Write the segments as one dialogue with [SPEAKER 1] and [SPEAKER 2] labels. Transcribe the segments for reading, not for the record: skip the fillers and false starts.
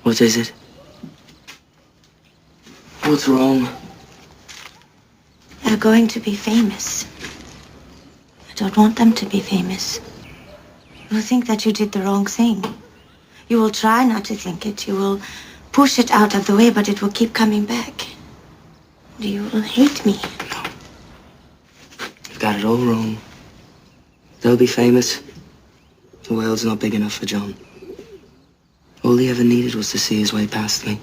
[SPEAKER 1] What is it? What's wrong?
[SPEAKER 2] They're going to be famous. I don't want them to be famous. You will think that you did the wrong thing. You will try not to think it. You will push it out of the way, but it will keep coming back. You will hate me.
[SPEAKER 1] You've got it all wrong. They'll be famous. The world's not big enough for John. All he ever needed was to see his way past me.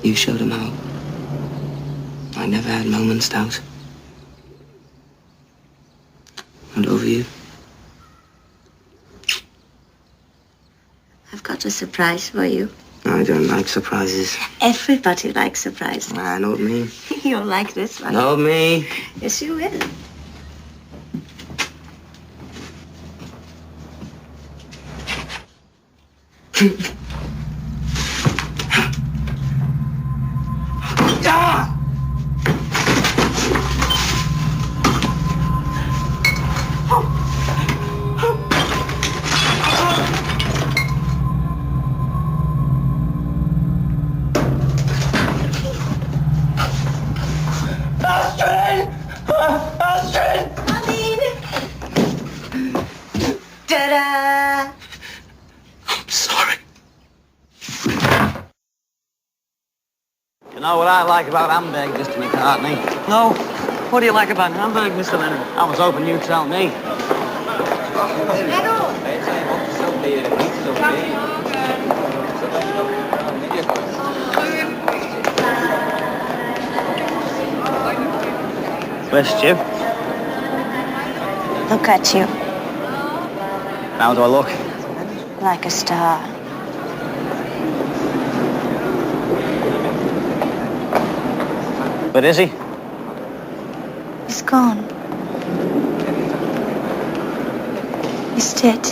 [SPEAKER 1] You showed him how. I never had moment's doubt. And over you?
[SPEAKER 2] I've got a surprise for you.
[SPEAKER 1] I don't like surprises.
[SPEAKER 2] Everybody likes surprises.
[SPEAKER 1] Nah, not me.
[SPEAKER 2] You'll like this one.
[SPEAKER 1] Not me.
[SPEAKER 2] Yes, you will. Ta-da!
[SPEAKER 1] I'm sorry.
[SPEAKER 3] You know what I like about Hamburg, Mr. McCartney? No. What do you like about Hamburg, Mr. Lennon? I was hoping you'd tell me. Where's Stu?
[SPEAKER 2] Look at you.
[SPEAKER 3] How do I look?
[SPEAKER 2] Like a star.
[SPEAKER 3] But is he?
[SPEAKER 2] He's gone. He's dead.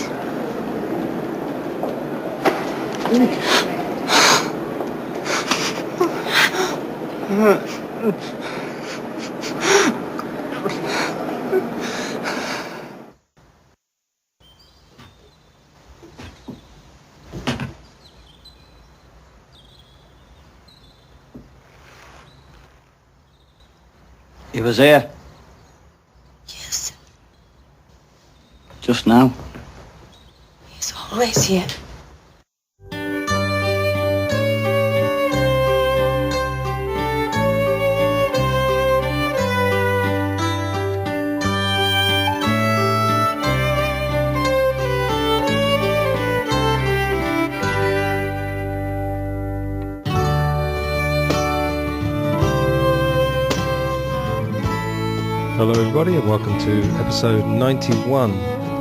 [SPEAKER 3] He was here.
[SPEAKER 2] Yes,
[SPEAKER 3] Just now.
[SPEAKER 2] he's always here.
[SPEAKER 4] Hello everybody and welcome to episode 91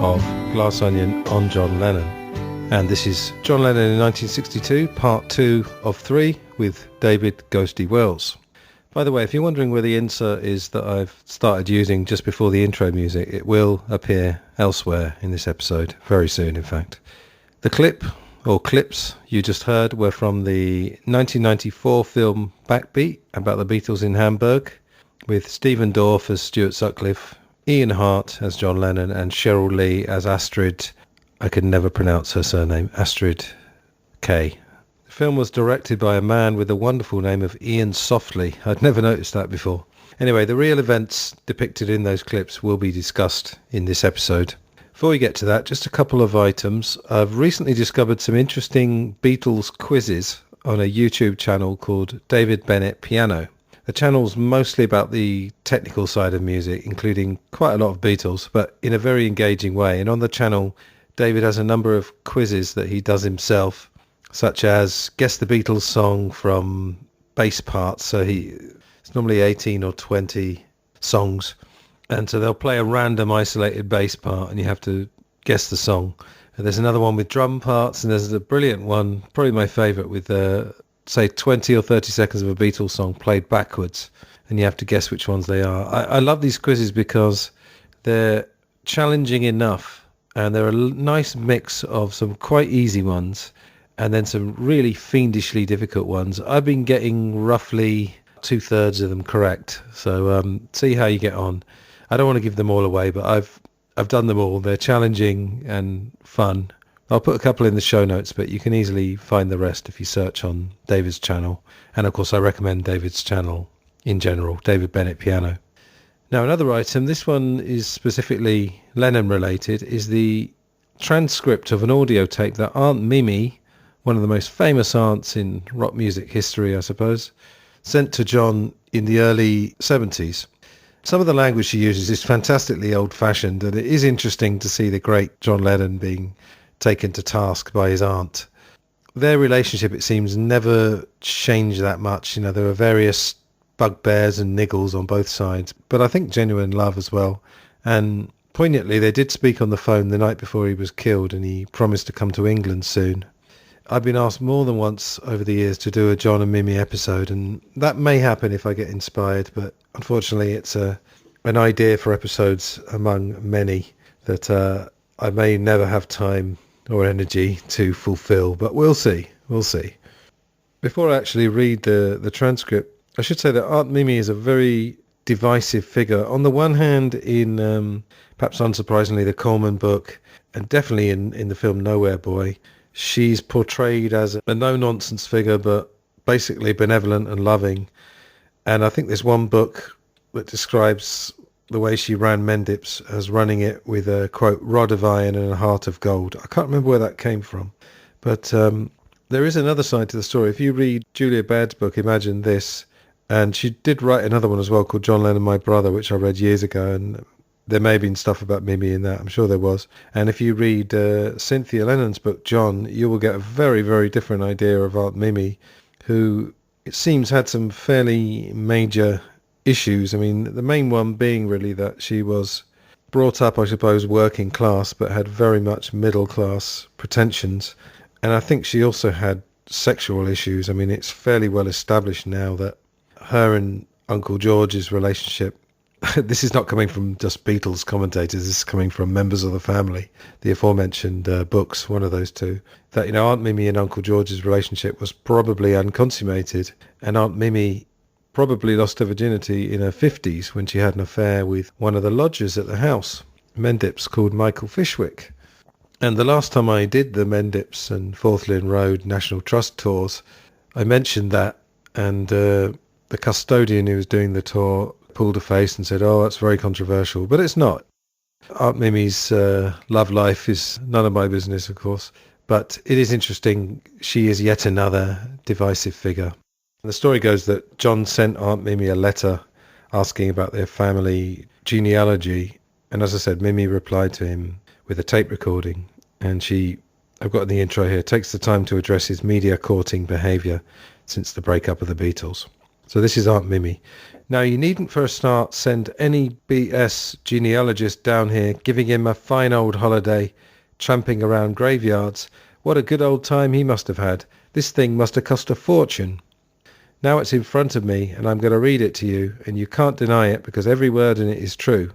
[SPEAKER 4] of Glass Onion on John Lennon. And this is John Lennon in 1962, part 2 of 3 with David Ghosty Wells. By the way, if you're wondering where the insert is that I've started using just before the intro music, it will appear elsewhere in this episode, very soon in fact. The clip, or clips, you just heard were from the 1994 film Backbeat about the Beatles in Hamburg, with Stephen Dorff as Stuart Sutcliffe, Ian Hart as John Lennon, and Cheryl Lee as Astrid, I could never pronounce her surname, Astrid K. The film was directed by a man with the wonderful name of Ian Softly. I'd never noticed that before. Anyway, the real events depicted in those clips will be discussed in this episode. Before we get to that, just a couple of items. I've recently discovered some interesting Beatles quizzes on a YouTube channel called David Bennett Piano. The channel's mostly about the technical side of music, including quite a lot of Beatles, but in a very engaging way. And on the channel, David has a number of quizzes that he does himself, such as guess the Beatles song from bass parts. So it's normally 18 or 20 songs. And so they'll play a random isolated bass part and you have to guess the song. And there's another one with drum parts, and there's a brilliant one, probably my favourite, with say 20 or 30 seconds of a Beatles song played backwards, and you have to guess which ones they are. I love these quizzes because they're challenging enough, and they're a nice mix of some quite easy ones and then some really fiendishly difficult ones. I've been getting roughly 2/3 of them correct, so see how you get on. I don't want to give them all away, but I've done them all. They're challenging and fun, I'll put a couple in the show notes, but you can easily find the rest if you search on David's channel. And of course I recommend David's channel in general, David Bennett Piano. Now another item, this one is specifically Lennon related, is the transcript of an audio tape that Aunt Mimi, one of the most famous aunts in rock music history I suppose, sent to John in the early 70s. Some of the language she uses is fantastically old-fashioned, and it is interesting to see the great John Lennon being taken to task by his aunt. Their relationship, it seems, never changed that much. You know, there were various bugbears and niggles on both sides, but I think genuine love as well. And poignantly, they did speak on the phone the night before he was killed, and he promised to come to England soon. I've been asked more than once over the years to do a John and Mimi episode, and that may happen if I get inspired, but unfortunately it's an idea for episodes among many that I may never have time or energy to fulfill, but we'll see. Before I actually read the transcript, I should say that Aunt Mimi is a very divisive figure. On the one hand, in perhaps unsurprisingly the Coleman book, and definitely in the film Nowhere Boy, she's portrayed as a no-nonsense figure, but basically benevolent and loving. And I think there's one book that describes the way she ran Mendips as running it with a, quote, rod of iron and a heart of gold. I can't remember where that came from. But there is another side to the story. If you read Julia Baird's book, Imagine This, and she did write another one as well called John Lennon, My Brother, which I read years ago, and there may have been stuff about Mimi in that. I'm sure there was. And if you read Cynthia Lennon's book, John, you will get a very, very different idea of Aunt Mimi, who it seems had some fairly major issues. I mean, the main one being really that she was brought up, I suppose, working class, but had very much middle class pretensions. And I think she also had sexual issues. I mean, it's fairly well established now that her and Uncle George's relationship, this is not coming from just Beatles commentators, this is coming from members of the family, the aforementioned books, one of those two, that, you know, Aunt Mimi and Uncle George's relationship was probably unconsummated, and Aunt Mimi probably lost her virginity in her 50s when she had an affair with one of the lodgers at the house, Mendips, called Michael Fishwick. And the last time I did the Mendips and Fourth Lynn Road National Trust tours, I mentioned that, and the custodian who was doing the tour pulled a face and said, oh, that's very controversial. But it's not. Aunt Mimi's love life is none of my business, of course. But it is interesting. She is yet another divisive figure. And the story goes that John sent Aunt Mimi a letter asking about their family genealogy. And as I said, Mimi replied to him with a tape recording. And she, I've got in the intro here, takes the time to address his media courting behaviour since the breakup of the Beatles. So this is Aunt Mimi. Now, you needn't for a start send any BS genealogist down here giving him a fine old holiday, tramping around graveyards. What a good old time he must have had. This thing must have cost a fortune. Now it's in front of me, and I'm going to read it to you, and you can't deny it because every word in it is true.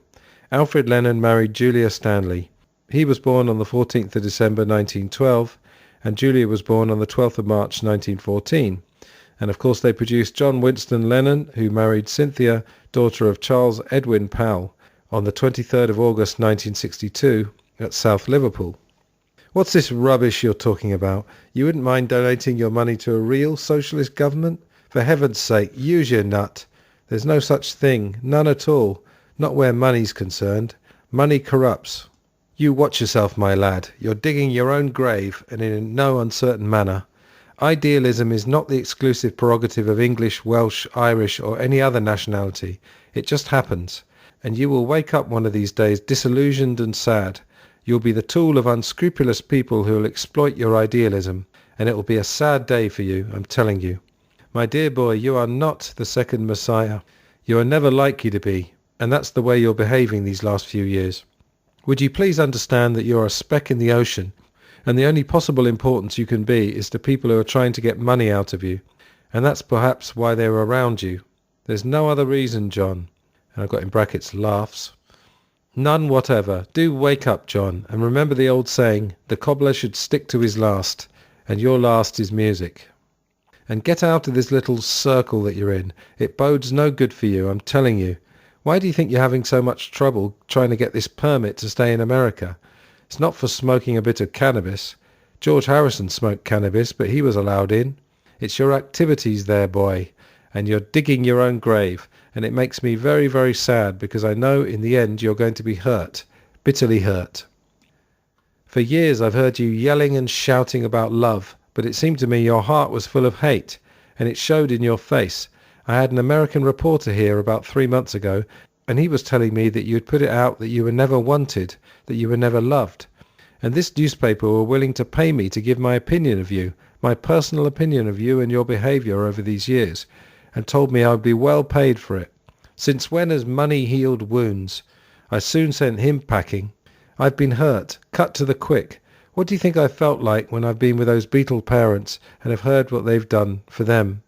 [SPEAKER 4] Alfred Lennon married Julia Stanley. He was born on the 14th of December 1912, and Julia was born on the 12th of March 1914. And of course they produced John Winston Lennon, who married Cynthia, daughter of Charles Edwin Powell, on the 23rd of August 1962 at South Liverpool. What's this rubbish you're talking about? You wouldn't mind donating your money to a real socialist government? For heaven's sake, use your nut. There's no such thing, none at all, not where money's concerned. Money corrupts. You watch yourself, my lad. You're digging your own grave, and in no uncertain manner. Idealism is not the exclusive prerogative of English, Welsh, Irish, or any other nationality. It just happens. And you will wake up one of these days disillusioned and sad. You'll be the tool of unscrupulous people who will exploit your idealism, and it will be a sad day for you, I'm telling you. My dear boy, you are not the second Messiah. You are never likely to be, and that's the way you're behaving these last few years. Would you please understand that you're a speck in the ocean, and the only possible importance you can be is to people who are trying to get money out of you, and that's perhaps why they're around you. There's no other reason, John. And I've got in brackets laughs. None whatever. Do wake up, John, and remember the old saying, the cobbler should stick to his last, and your last is music. And get out of this little circle that you're in. It bodes no good for you, I'm telling you. Why do you think you're having so much trouble trying to get this permit to stay in America? It's not for smoking a bit of cannabis. George Harrison smoked cannabis, but he was allowed in. It's your activities there, boy, and you're digging your own grave, and it makes me very, very sad because I know in the end you're going to be hurt, bitterly hurt. For years I've heard you yelling and shouting about love, but it seemed to me your heart was full of hate, and it showed in your face. I had an American reporter here about 3 months ago, and he was telling me that you had put it out that you were never wanted, that you were never loved. And this newspaper were willing to pay me to give my opinion of you, my personal opinion of you and your behaviour over these years, and told me I would be well paid for it. Since when has money healed wounds? I soon sent him packing. I've been hurt, cut to the quick. What do you think I felt like when I've been with those Beatle parents and have heard what they've done for them?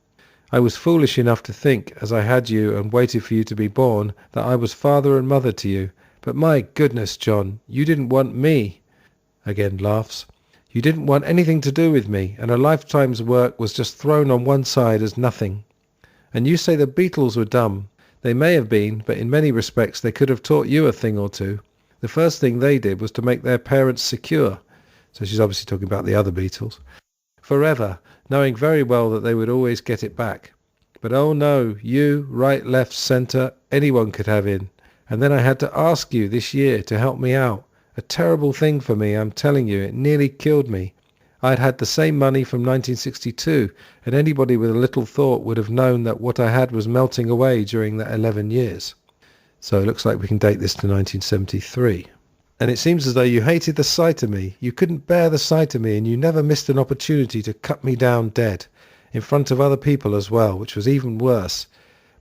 [SPEAKER 4] I was foolish enough to think, as I had you and waited for you to be born, that I was father and mother to you. But my goodness, John, you didn't want me. Again laughs. You didn't want anything to do with me, and a lifetime's work was just thrown on one side as nothing. And you say the Beatles were dumb. They may have been, but in many respects they could have taught you a thing or two. The first thing they did was to make their parents secure. So she's obviously talking about the other Beatles. Forever, knowing very well that they would always get it back. But oh no, you, right, left, centre, anyone could have in. And then I had to ask you this year to help me out. A terrible thing for me, I'm telling you, it nearly killed me. I'd had the same money from 1962, and anybody with a little thought would have known that what I had was melting away during that 11 years. So it looks like we can date this to 1973. And it seems as though you hated the sight of me. You couldn't bear the sight of me, and you never missed an opportunity to cut me down dead, in front of other people as well, which was even worse.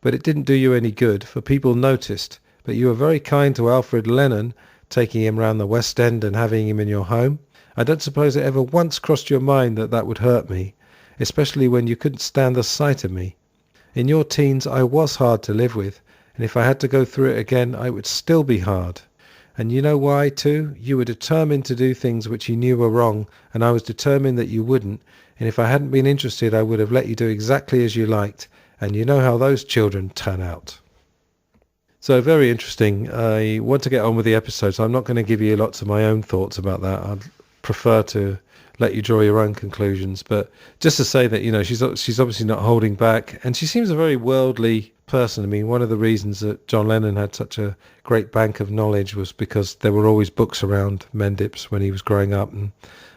[SPEAKER 4] But it didn't do you any good, for people noticed. But you were very kind to Alfred Lennon, taking him round the West End and having him in your home. I don't suppose it ever once crossed your mind that that would hurt me, especially when you couldn't stand the sight of me. In your teens I was hard to live with, and if I had to go through it again I would still be hard. And you know why too? You were determined to do things which you knew were wrong, and I was determined that you wouldn't, and if I hadn't been interested I would have let you do exactly as you liked, and you know how those children turn out. So very interesting. I want to get on with the episode, so I'm not going to give you lots of my own thoughts about that. I'd prefer to let you draw your own conclusions. But just to say that, you know, she's obviously not holding back, and she seems a very worldly person. I mean, one of the reasons that John Lennon had such a great bank of knowledge was because there were always books around Mendips when he was growing up, and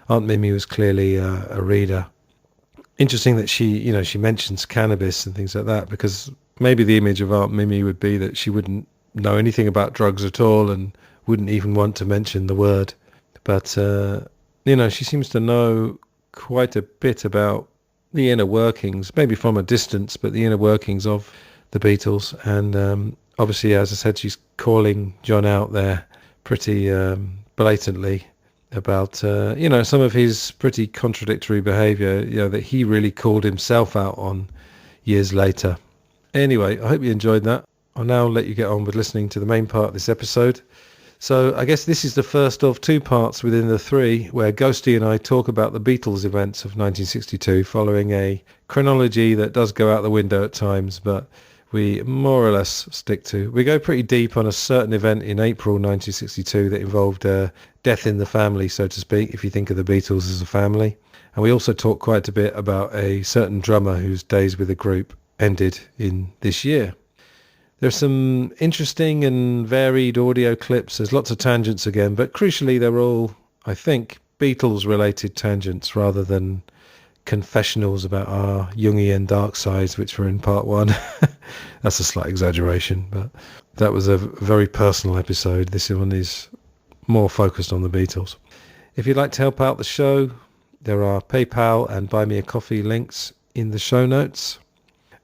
[SPEAKER 4] Aunt Mimi was clearly a reader. Interesting that she mentions cannabis and things like that, because maybe the image of Aunt Mimi would be that she wouldn't know anything about drugs at all and wouldn't even want to mention the word. But, she seems to know quite a bit about the inner workings, maybe from a distance, but the inner workings of the Beatles. And obviously, as I said, she's calling John out there pretty blatantly about, some of his pretty contradictory behaviour, that he really called himself out on years later. Anyway, I hope you enjoyed that. I'll now let you get on with listening to the main part of this episode. So I guess this is the first of two parts within the three where Ghosty and I talk about the Beatles events of 1962, following a chronology that does go out the window at times, but we more or less stick to. We go pretty deep on a certain event in April 1962 that involved death in the family, so to speak, if you think of the Beatles as a family. And we also talk quite a bit about a certain drummer whose days with the group ended in this year. There's some interesting and varied audio clips. There's lots of tangents again, but crucially they're all, I think, Beatles-related tangents rather than confessionals about our Jungian dark sides, which were in part one. That's a slight exaggeration, but that was a very personal episode. This one is more focused on the Beatles. If you'd like to help out the show, there are PayPal and Buy Me a Coffee links in the show notes.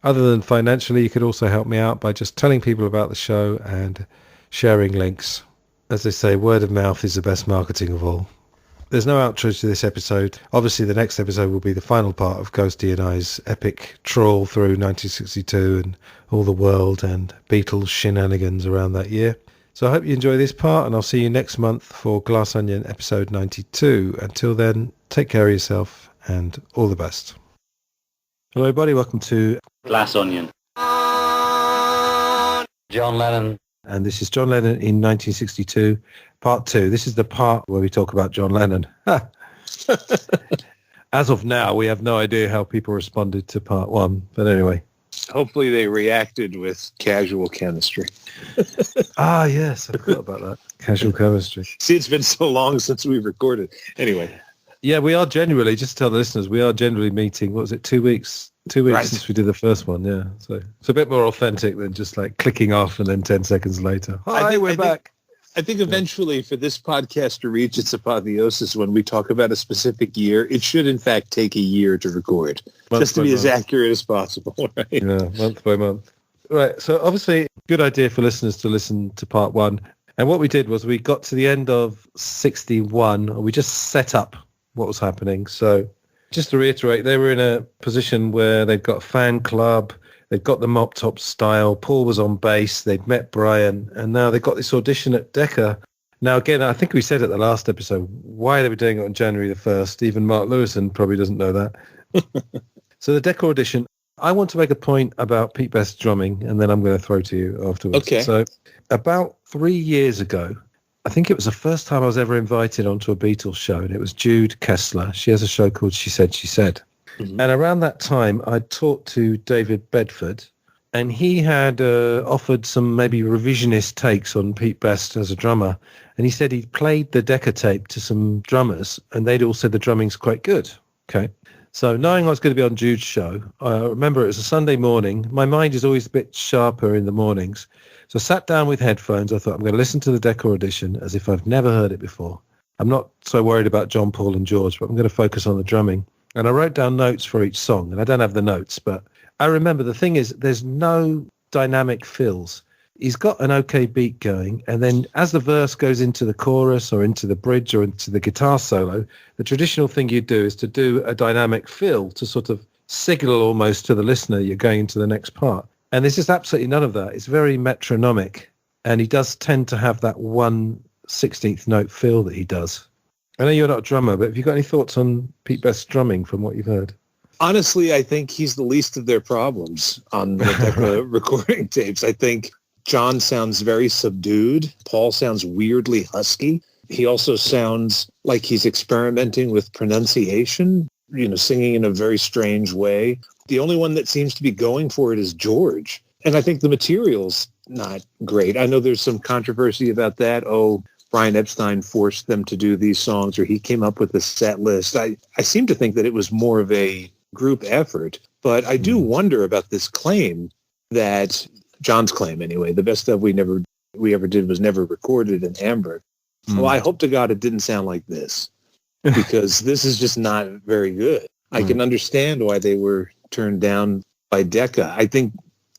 [SPEAKER 4] Other than financially, you could also help me out by just telling people about the show and sharing links. As they say, word of mouth is the best marketing of all. There's no outro to this episode. Obviously, the next episode will be the final part of Ghosty and I's epic trawl through 1962 and all the world and Beatles shenanigans around that year. So I hope you enjoy this part, and I'll see you next month for Glass Onion episode 92. Until then, take care of yourself and all the best. Hello everybody, welcome to
[SPEAKER 5] Glass Onion. John Lennon.
[SPEAKER 4] And this is John Lennon in 1962, Part 2. This is the part where we talk about John Lennon. As of now, we have no idea how people responded to part 1. But anyway.
[SPEAKER 5] Hopefully they reacted with casual chemistry.
[SPEAKER 4] Yes, I forgot about that. Casual chemistry.
[SPEAKER 5] See, it's been so long since we recorded. Anyway.
[SPEAKER 4] Yeah, we are generally, just to tell the listeners, we are generally meeting, what was it, 2 weeks? 2 weeks
[SPEAKER 5] Right.
[SPEAKER 4] since we did the first one, yeah. So it's a bit more authentic than just like clicking off and then 10 seconds later. We're back.
[SPEAKER 5] I think eventually for this podcast to reach its apotheosis when we talk about a specific year, it should in fact take a year to record, just to be as accurate as possible, right?
[SPEAKER 4] Yeah, month by month. Right, so obviously good idea for listeners to listen to part 1. And what we did was we got to the end of 61, and we just set up what was happening. So just to reiterate, they were in a position where they'd got a fan club, they'd got the Mop Top style, Paul was on bass, they'd met Brian, and now they got this audition at Decca. Now, again, I think we said at the last episode why they were doing it on January the 1st. Even Mark Lewison probably doesn't know that. So the Decca audition, I want to make a point about Pete Best's drumming, and then I'm going to throw to you afterwards.
[SPEAKER 5] Okay.
[SPEAKER 4] So about 3 years ago, I think it was the first time I was ever invited onto a Beatles show, and it was Jude Kessler. She has a show called She Said, She Said. Mm-hmm. And around that time, I talked to David Bedford, and he had offered some maybe revisionist takes on Pete Best as a drummer. And he said he'd played the Decca tape to some drummers, and they'd all said the drumming's quite good. Okay. So knowing I was going to be on Jude's show, I remember it was a Sunday morning. My mind is always a bit sharper in the mornings. So I sat down with headphones. I thought, I'm going to listen to the Decca audition as if I've never heard it before. I'm not so worried about John, Paul and George, but I'm going to focus on the drumming. And I wrote down notes for each song. And I don't have the notes, but I remember the thing is there's no dynamic fills. He's got an okay beat going. And then as the verse goes into the chorus or into the bridge or into the guitar solo, the traditional thing you do is to do a dynamic fill to sort of signal almost to the listener you're going into the next part. And there's just absolutely none of that. It's very metronomic. And he does tend to have that 1/16th note fill that he does. I know you're not a drummer, but have you got any thoughts on Pete Best's drumming from what you've heard?
[SPEAKER 5] Honestly, I think he's the least of their problems on the Decca recording tapes. I think John sounds very subdued. Paul sounds weirdly husky. He also sounds like he's experimenting with pronunciation, singing in a very strange way. The only one that seems to be going for it is George. And I think the material's not great. I know there's some controversy about that. Oh, Brian Epstein forced them to do these songs, or he came up with a set list. I seem to think that it was more of a group effort. But I do wonder about this claim that, John's claim anyway, the best stuff we ever did was never recorded in Hamburg. Well, I hope to God it didn't sound like this, because this is just not very good. I can understand why they were turned down by Decca. I think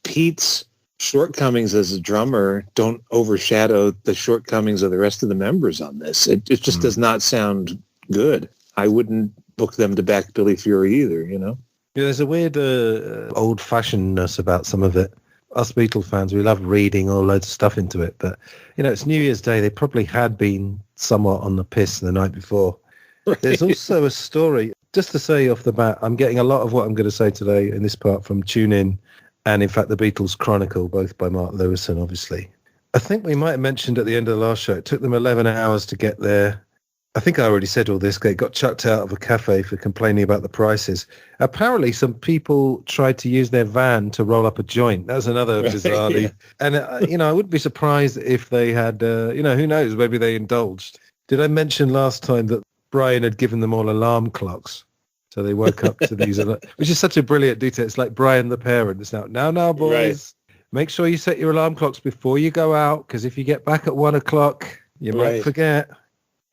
[SPEAKER 5] Pete's shortcomings as a drummer don't overshadow the shortcomings of the rest of the members on this. It just does not sound good. I wouldn't book them to back Billy Fury either, Yeah,
[SPEAKER 4] there's a weird old-fashionedness about some of it. Us Beatles fans, we love reading all loads of stuff into it, but, it's New Year's Day. They probably had been somewhat on the piss the night before. Right. There's also a story, just to say off the bat, I'm getting a lot of what I'm going to say today in this part from TuneIn and, in fact, the Beatles Chronicle, both by Mark Lewison, obviously. I think we might have mentioned at the end of the last show, it took them 11 hours to get there. I think I already said all this. They got chucked out of a cafe for complaining about the prices. Apparently, some people tried to use their van to roll up a joint. That was another bizarrely. Yeah. And, I wouldn't be surprised if they had, who knows, maybe they indulged. Did I mention last time that Brian had given them all alarm clocks? So they woke up to these, which is such a brilliant detail. It's like Brian the parent. It's now, boys, make sure you set your alarm clocks before you go out, because if you get back at 1 o'clock, you might forget.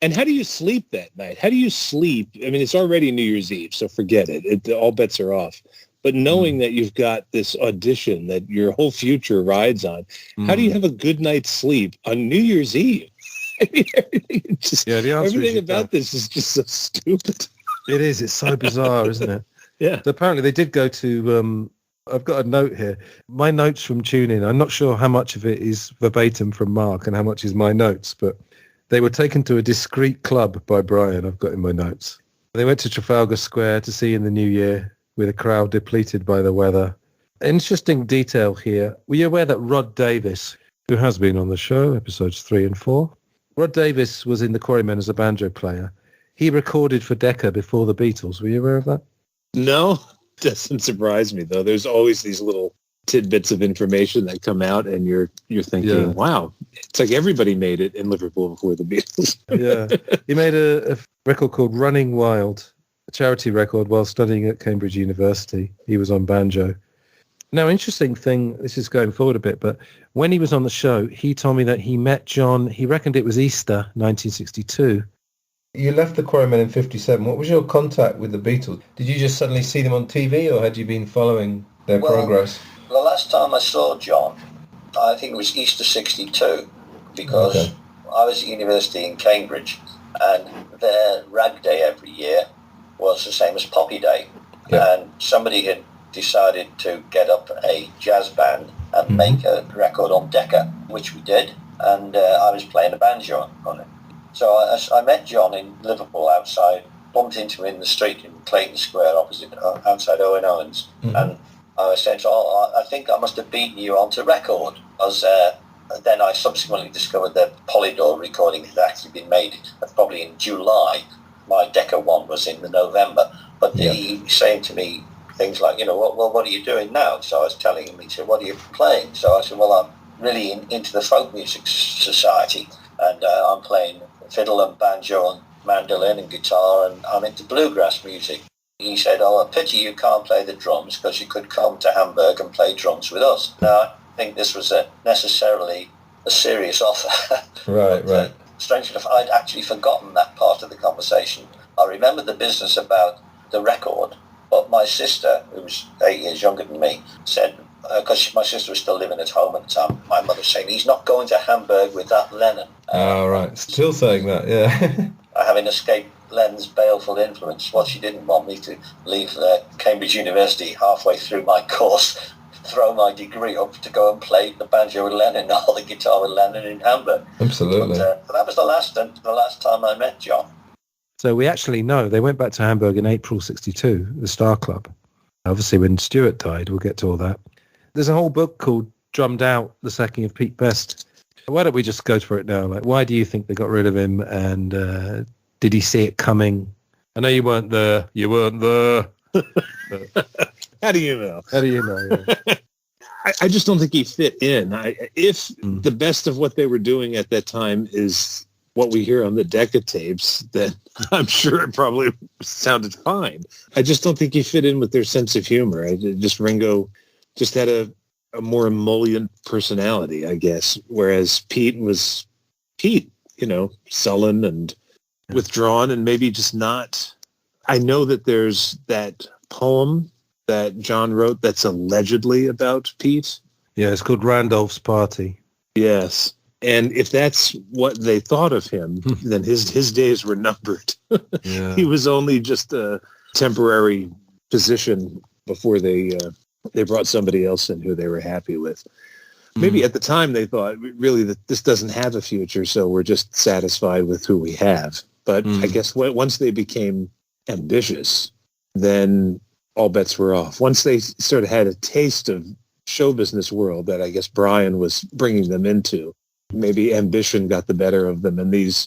[SPEAKER 5] And how do you sleep that night? How do you sleep? I mean, it's already New Year's Eve, so forget it. All bets are off. But knowing that you've got this audition that your whole future rides on, how do you have a good night's sleep on New Year's Eve? I mean, everything about this is just so stupid.
[SPEAKER 4] It is. It's so bizarre, isn't it?
[SPEAKER 5] Yeah.
[SPEAKER 4] So apparently they did go to, I've got a note here. My notes from TuneIn, I'm not sure how much of it is verbatim from Mark and how much is my notes, but they were taken to a discreet club by Brian, I've got in my notes. They went to Trafalgar Square to see in the new year with a crowd depleted by the weather. Interesting detail here. Were you aware that Rod Davis, who has been on the show, episodes 3 and 4, Rod Davis was in the Quarrymen as a banjo player. He recorded for Decca before the Beatles. Were you aware of that?
[SPEAKER 5] No, doesn't surprise me, though. There's always these little tidbits of information that come out, and you're thinking, wow, it's like everybody made it in Liverpool before the Beatles.
[SPEAKER 4] Yeah. He made a record called Running Wild, a charity record while studying at Cambridge University. He was on banjo. Now, interesting thing, this is going forward a bit, but when he was on the show, he told me that he met John, he reckoned it was Easter 1962. You left the Quarrymen in 57. What was your contact with the Beatles? Did you just suddenly see them on TV, or had you been following their progress?
[SPEAKER 6] The last time I saw John, I think it was Easter 62, because I was at university in Cambridge, and their rag day every year was the same as Poppy Day. Yeah. And somebody had decided to get up a jazz band and make a record on Decca, which we did, and I was playing a banjo on it. So I met John in Liverpool outside, bumped into him in the street in Clayton Square opposite, outside Owen Owens, and I said, I think I must have beaten you onto record, as then I subsequently discovered that Polydor recording had actually been made probably in July. My Decca one was in the November, but he was saying to me things like, what are you doing now? So I was telling him, he said, what are you playing? So I said, well, I'm really into the folk music society, and I'm playing fiddle and banjo and mandolin and guitar, and I'm into bluegrass music. He said, a pity you can't play the drums, because you could come to Hamburg and play drums with us. Now, I think this was necessarily a serious offer.
[SPEAKER 4] Right.
[SPEAKER 6] Strangely enough, I'd actually forgotten that part of the conversation. I remember the business about the record, but my sister, who was 8 years younger than me, said, because my sister was still living at home at the time, my mother was saying, he's not going to Hamburg with that Lennon.
[SPEAKER 4] Right. Still saying that, yeah.
[SPEAKER 6] Having escaped Lennon's baleful influence, she didn't want me to leave Cambridge University halfway through my course, throw my degree up to go and play the banjo with Lennon or the guitar with Lennon in Hamburg.
[SPEAKER 4] Absolutely.
[SPEAKER 6] But that was the last time I met John.
[SPEAKER 4] So we actually know they went back to Hamburg in April 62, the Star Club. Obviously, when Stuart died, we'll get to all that. There's a whole book called Drummed Out, The Sacking of Pete Best. Why don't we just go for it now? Like, why do you think they got rid of him, and did he see it coming? I know you weren't there.
[SPEAKER 5] How do you know?
[SPEAKER 4] Yeah.
[SPEAKER 5] I just don't think he fit in. If the best of what they were doing at that time is what we hear on the Decca tapes, then I'm sure it probably sounded fine. I just don't think he fit in with their sense of humor. Ringo just had a more emollient personality, I guess, whereas Pete was Pete, sullen and withdrawn, and maybe just not. I know that there's that poem that John wrote that's allegedly about Pete.
[SPEAKER 4] Yeah, it's called Randolph's Party.
[SPEAKER 5] Yes. And if that's what they thought of him, then his days were numbered.
[SPEAKER 4] Yeah.
[SPEAKER 5] He was only just a temporary position before they brought somebody else in who they were happy with. Maybe at the time they thought really that this doesn't have a future, so we're just satisfied with who we have. But I guess once they became ambitious, then all bets were off. Once they sort of had a taste of show business world that I guess Brian was bringing them into, maybe ambition got the better of them, and these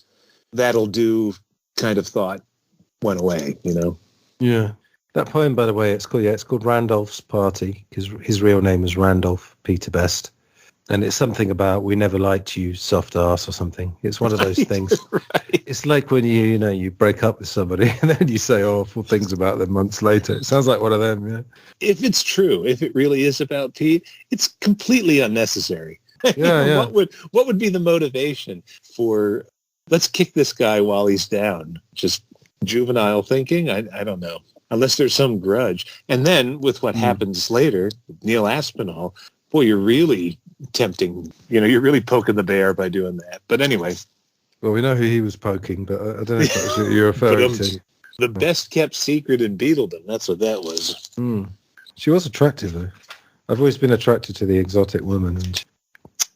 [SPEAKER 5] that'll do kind of thought went away,
[SPEAKER 4] Yeah. That poem, by the way, it's called Randolph's Party, because his real name is Randolph Peter Best. And it's something about, we never liked you, soft ass, or something. It's one of those things. Right. It's like when you break up with somebody and then you say awful things about them months later. It sounds like one of them, yeah.
[SPEAKER 5] If it's true, if it really is about Pete, it's completely unnecessary.
[SPEAKER 4] Yeah.
[SPEAKER 5] What would be the motivation for, let's kick this guy while he's down? Just juvenile thinking? I don't know. Unless there's some grudge. And then with what happens later, Neil Aspinall, boy, you're really tempting. You're really poking the bear by doing that. But anyway.
[SPEAKER 4] Well, we know who he was poking, but I don't know if that's what you're referring to.
[SPEAKER 5] The best kept secret in Beatledom. That's what that was.
[SPEAKER 4] She was attractive, though. I've always been attracted to the exotic woman.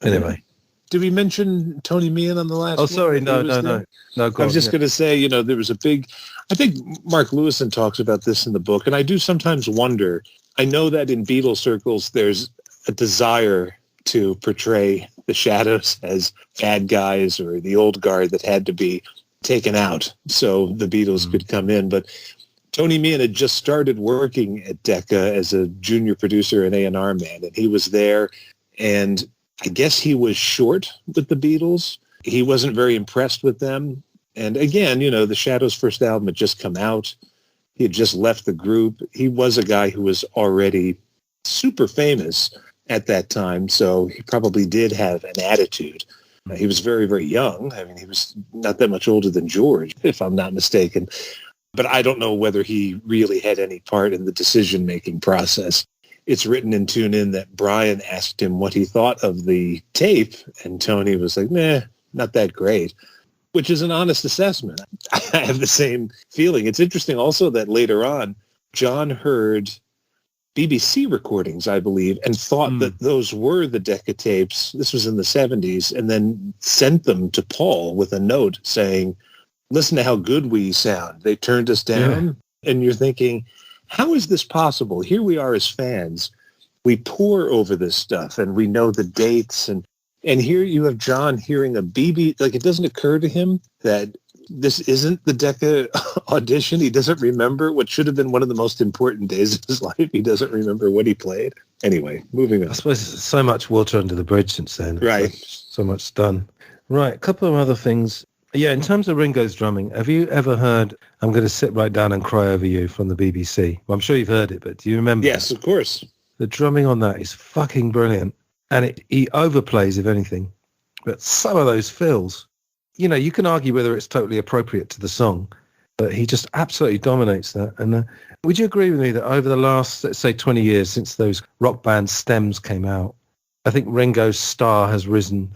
[SPEAKER 4] Anyway.
[SPEAKER 5] Did we mention Tony Meehan on the last one?
[SPEAKER 4] Oh, sorry. No. I was
[SPEAKER 5] just going to say, there was a big... I think Mark Lewison talks about this in the book, and I do sometimes wonder. I know that in Beatle circles, there's a desire to portray the Shadows as bad guys or the old guard that had to be taken out so the Beatles could come in. But Tony Meehan had just started working at Decca as a junior producer and A&R man, and he was there, and I guess he was short with the Beatles. He wasn't very impressed with them. And again, the Shadows' first album had just come out. He had just left the group. He was a guy who was already super famous at that time, so he probably did have an attitude. He was very, very young. I mean, he was not that much older than George, if I'm not mistaken. But I don't know whether he really had any part in the decision-making process. It's written in Tune In that Brian asked him what he thought of the tape, and Tony was like, nah, not that great, which is an honest assessment. I have the same feeling. It's interesting also that later on, John heard BBC recordings, I believe, and thought that those were the Decca tapes. This was in the 70s, and then sent them to Paul with a note saying, listen to how good we sound. They turned us down. Yeah. And you're thinking, how is this possible? Here we are as fans. We pore over this stuff, and we know the dates. And here you have John hearing a BB. Like, it doesn't occur to him that this isn't the Decca audition. He doesn't remember what should have been one of the most important days of his life. He doesn't remember what he played. Anyway, moving on.
[SPEAKER 4] I suppose so much water under the bridge since then.
[SPEAKER 5] Right.
[SPEAKER 4] So much done. Right, a couple of other things. Yeah, in terms of Ringo's drumming, have you ever heard I'm Going to Sit Right Down and Cry Over You from the BBC? Well, I'm sure you've heard it, but do you remember?
[SPEAKER 5] Yes, of course.
[SPEAKER 4] The drumming on that is fucking brilliant. And he overplays, if anything. But some of those fills, you can argue whether it's totally appropriate to the song, but he just absolutely dominates that. And would you agree with me that over the last, let's say, 20 years since those rock band stems came out, I think Ringo's star has risen?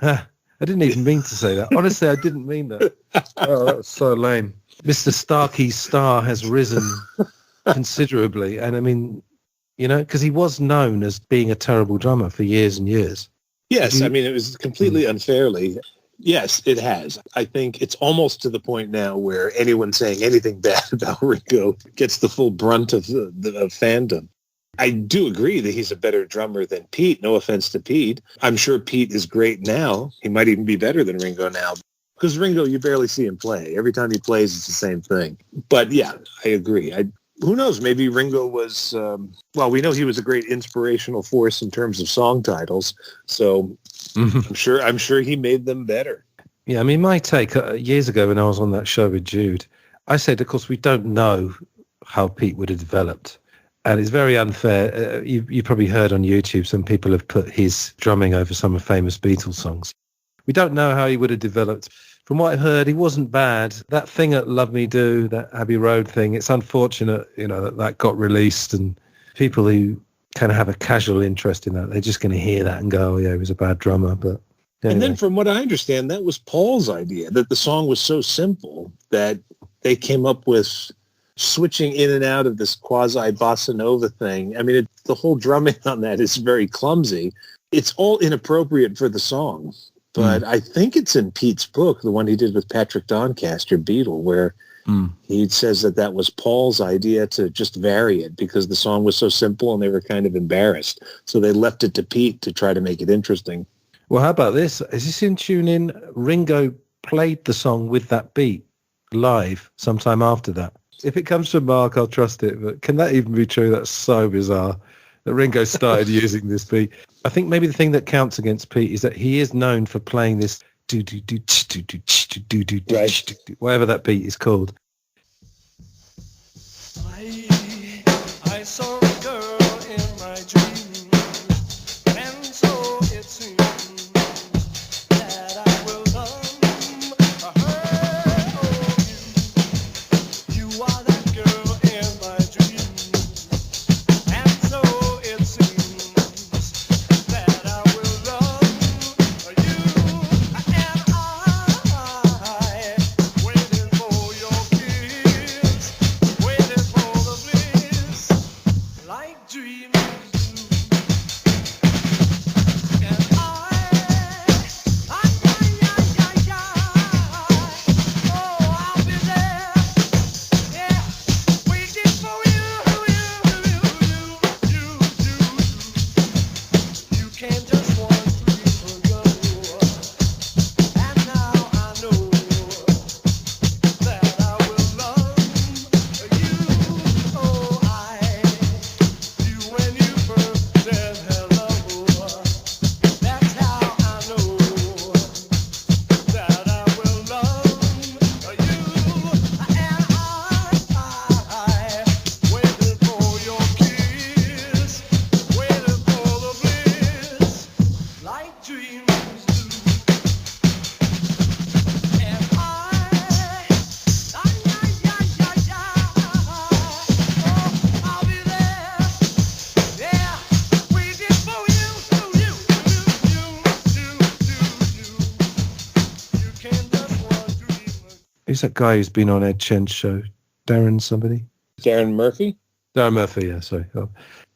[SPEAKER 4] I didn't even mean to say that. Honestly, I didn't mean that. Oh, that was so lame. Mr. Starkey's star has risen considerably. And I mean, because he was known as being a terrible drummer for years and years.
[SPEAKER 5] Yes, I mean, it was completely unfairly. Yes, it has. I think it's almost to the point now where anyone saying anything bad about Ringo gets the full brunt of the fandom. I do agree that he's a better drummer than Pete. No offense to Pete. I'm sure Pete is great now. He might even be better than Ringo now. Because Ringo, you barely see him play. Every time he plays, it's the same thing. But yeah, I agree. Who knows? Maybe Ringo was, we know he was a great inspirational force in terms of song titles. So I'm sure he made them better.
[SPEAKER 4] Yeah, I mean, my take years ago when I was on that show with Jude, I said, of course, we don't know how Pete would have developed. And it's very unfair. You probably heard on YouTube some people have put his drumming over some of famous Beatles songs. We don't know how he would have developed. From what I've heard, he wasn't bad. That thing at Love Me Do, that Abbey Road thing, it's unfortunate, that got released, and people who kind of have a casual interest in that, they're just going to hear that and go, oh yeah, he was a bad drummer. But anyway.
[SPEAKER 5] And then from what I understand, that was Paul's idea, that the song was so simple that they came up with switching in and out of this quasi bossa nova thing. I mean, the whole drumming on that is very clumsy. It's all inappropriate for the song. But I think it's in Pete's book, the one he did with Patrick Doncaster, Beatle, where he says that was Paul's idea to just vary it because the song was so simple and they were kind of embarrassed. So they left it to Pete to try to make it interesting.
[SPEAKER 4] Well, how about this? Is this in Tune In? Ringo played the song with that beat live sometime after that. If it comes from Mark, I'll trust it. But can that even be true? That's so bizarre that Ringo started using this beat. I think maybe the thing that counts against Pete is that he is known for playing this whatever that beat is called.
[SPEAKER 7] I saw a girl in my dream, and so it seems that I will love her. You are that girl in my dream, and so it seems that I will love you. And I waiting for your kiss, waiting for the bliss, like dreaming do. And I'll be there, yeah, waiting for you. You can't just want
[SPEAKER 4] Who's that guy who's been on Ed Chen's show? Darren somebody?
[SPEAKER 5] Darren Murphy?
[SPEAKER 4] Darren Murphy, yeah, sorry. Oh.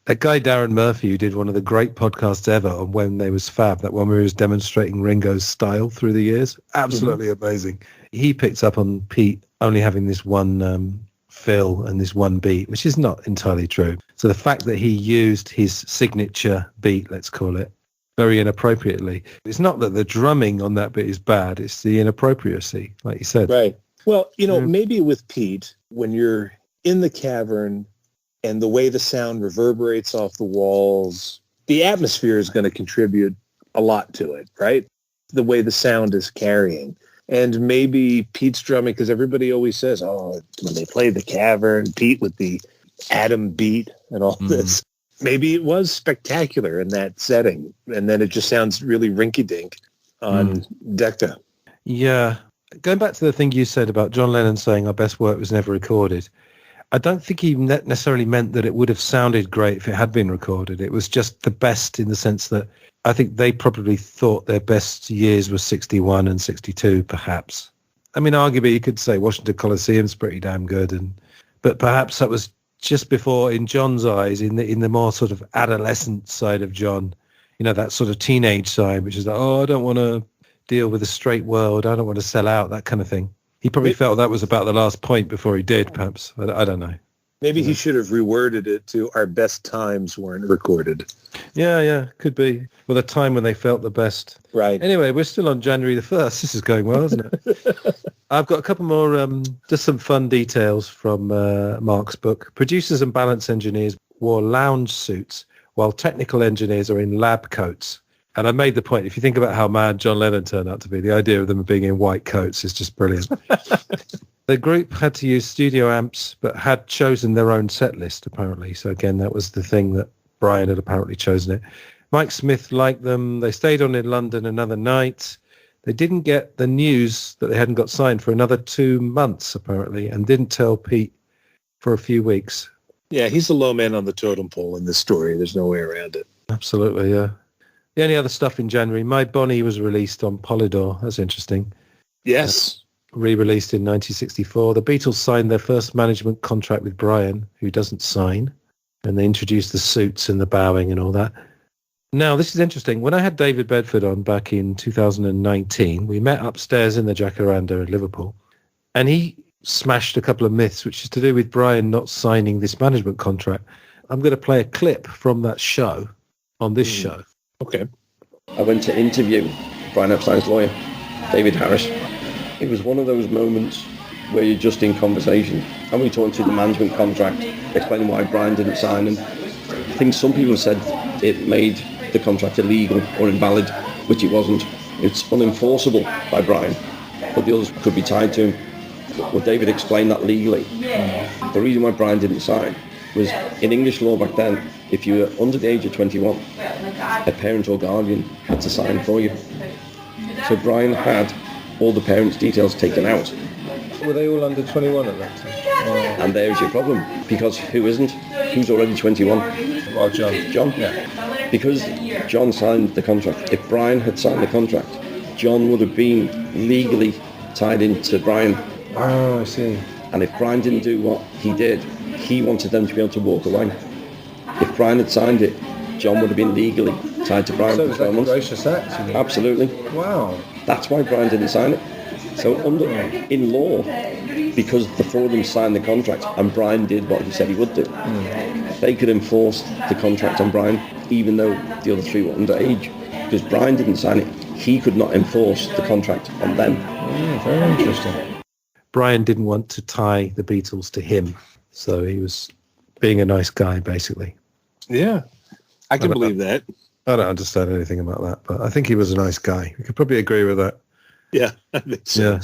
[SPEAKER 4] That guy Darren Murphy who did one of the great podcasts ever on When They Was Fab, that one where he was demonstrating Ringo's style through the years. Absolutely amazing. He picked up on Pete only having this one fill and this one beat, which is not entirely true. So the fact that he used his signature beat, let's call it, very inappropriately. It's not that the drumming on that bit is bad, it's the inappropriacy, like you said.
[SPEAKER 5] Right. Well, maybe with Pete, when you're in the cavern and the way the sound reverberates off the walls, the atmosphere is going to contribute a lot to it, right? The way the sound is carrying. And maybe Pete's drumming, because everybody always says, when they play the cavern, Pete with the atom beat and all this. Maybe it was spectacular in that setting, and then it just sounds really rinky-dink on Decca.
[SPEAKER 4] Yeah. Going back to the thing you said about John Lennon saying our best work was never recorded, I don't think he necessarily meant that it would have sounded great if it had been recorded. It was just the best in the sense that I think they probably thought their best years were 61 and 62, perhaps. I mean, arguably you could say Washington Coliseum's pretty damn good, but perhaps that was just before, in John's eyes, in the more sort of adolescent side of John, that sort of teenage side, which is like, I don't want to deal with a straight world, I don't want to sell out, that kind of thing. He probably felt that was about the last point before he did, perhaps. I don't know.
[SPEAKER 5] Maybe he should have reworded it to our best times weren't recorded.
[SPEAKER 4] Yeah, could be. Well, the time when they felt the best.
[SPEAKER 5] Right.
[SPEAKER 4] Anyway, we're still on January the 1st. This is going well, isn't it? I've got a couple more, just some fun details from Mark's book. Producers and balance engineers wore lounge suits while technical engineers are in lab coats. And I made the point, if you think about how mad John Lennon turned out to be, the idea of them being in white coats is just brilliant. The group had to use studio amps, but had chosen their own set list, apparently. So again, that was the thing that Brian had apparently chosen it. Mike Smith liked them. They stayed on in London another night. They didn't get the news that they hadn't got signed for another 2 months, apparently, and didn't tell Pete for a few weeks.
[SPEAKER 5] Yeah, he's the low man on the totem pole in this story. There's no way around it.
[SPEAKER 4] Absolutely, yeah. The only other stuff in January, My Bonnie was released on Polydor. That's interesting.
[SPEAKER 5] Yes.
[SPEAKER 4] Re-released in 1964. The Beatles signed their first management contract with Brian, who doesn't sign, and they introduced the suits and the bowing and all that. Now, this is interesting. When I had David Bedford on back in 2019, we met upstairs in the Jacaranda in Liverpool, and he smashed a couple of myths, which is to do with Brian not signing this management contract. I'm going to play a clip from that show on this show.
[SPEAKER 5] Okay.
[SPEAKER 8] I went to interview Brian Epstein's lawyer, David Harris. It was one of those moments where you're just in conversation and we talked through the management contract, explaining why Brian didn't sign, and I think some people said it made the contract illegal or invalid, which it wasn't. It's unenforceable by Brian, but the others could be tied to him. Well, David explained that legally. The reason why Brian didn't sign was, in English law back then, if you were under the age of 21, a parent or guardian had to sign for you. So Brian had all the parents' details taken out.
[SPEAKER 4] Were they all under 21 at that time?
[SPEAKER 8] And there's your problem, because who isn't? Who's already 21?
[SPEAKER 4] Well, John.
[SPEAKER 8] John. Yeah. Because John signed the contract. If Brian had signed the contract, John would have been legally tied into Brian.
[SPEAKER 4] Oh, I see.
[SPEAKER 8] And if Brian didn't do what he did, he wanted them to be able to walk away. If Brian had signed it, John would have been legally tied to Brian
[SPEAKER 4] so
[SPEAKER 8] for 12 months.
[SPEAKER 4] Gracious act, you mean?
[SPEAKER 8] Absolutely.
[SPEAKER 4] Wow.
[SPEAKER 8] That's why Brian didn't sign it. So in law, because the four of them signed the contract and Brian did what he said he would do, they could enforce the contract on Brian, even though the other three were underage. Because Brian didn't sign it, he could not enforce the contract on them.
[SPEAKER 4] Very interesting. Brian didn't want to tie the Beatles to him, so he was being a nice guy, basically.
[SPEAKER 5] Yeah, I can believe that.
[SPEAKER 4] I don't understand anything about that, but I think he was a nice guy. We could probably agree with that.
[SPEAKER 5] Yeah, I think so.
[SPEAKER 4] Yeah.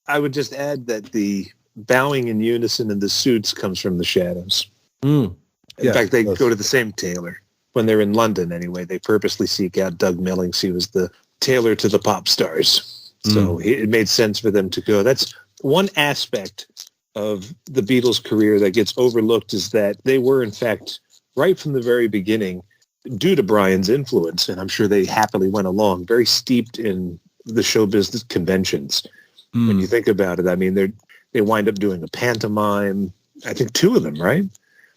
[SPEAKER 5] I would just add that the bowing in unison in the suits comes from the Shadows. In fact, they go to the same tailor. When they're in London, anyway, they purposely seek out Doug Millings. He was the tailor to the pop stars. So it made sense for them to go. That's one aspect of the Beatles' career that gets overlooked, is that they were, in fact, right from the very beginning, due to Brian's influence, and I'm sure they happily went along, very steeped in the show business conventions. when you think about it. I mean, they wind up doing a pantomime. I think 2 of them, right?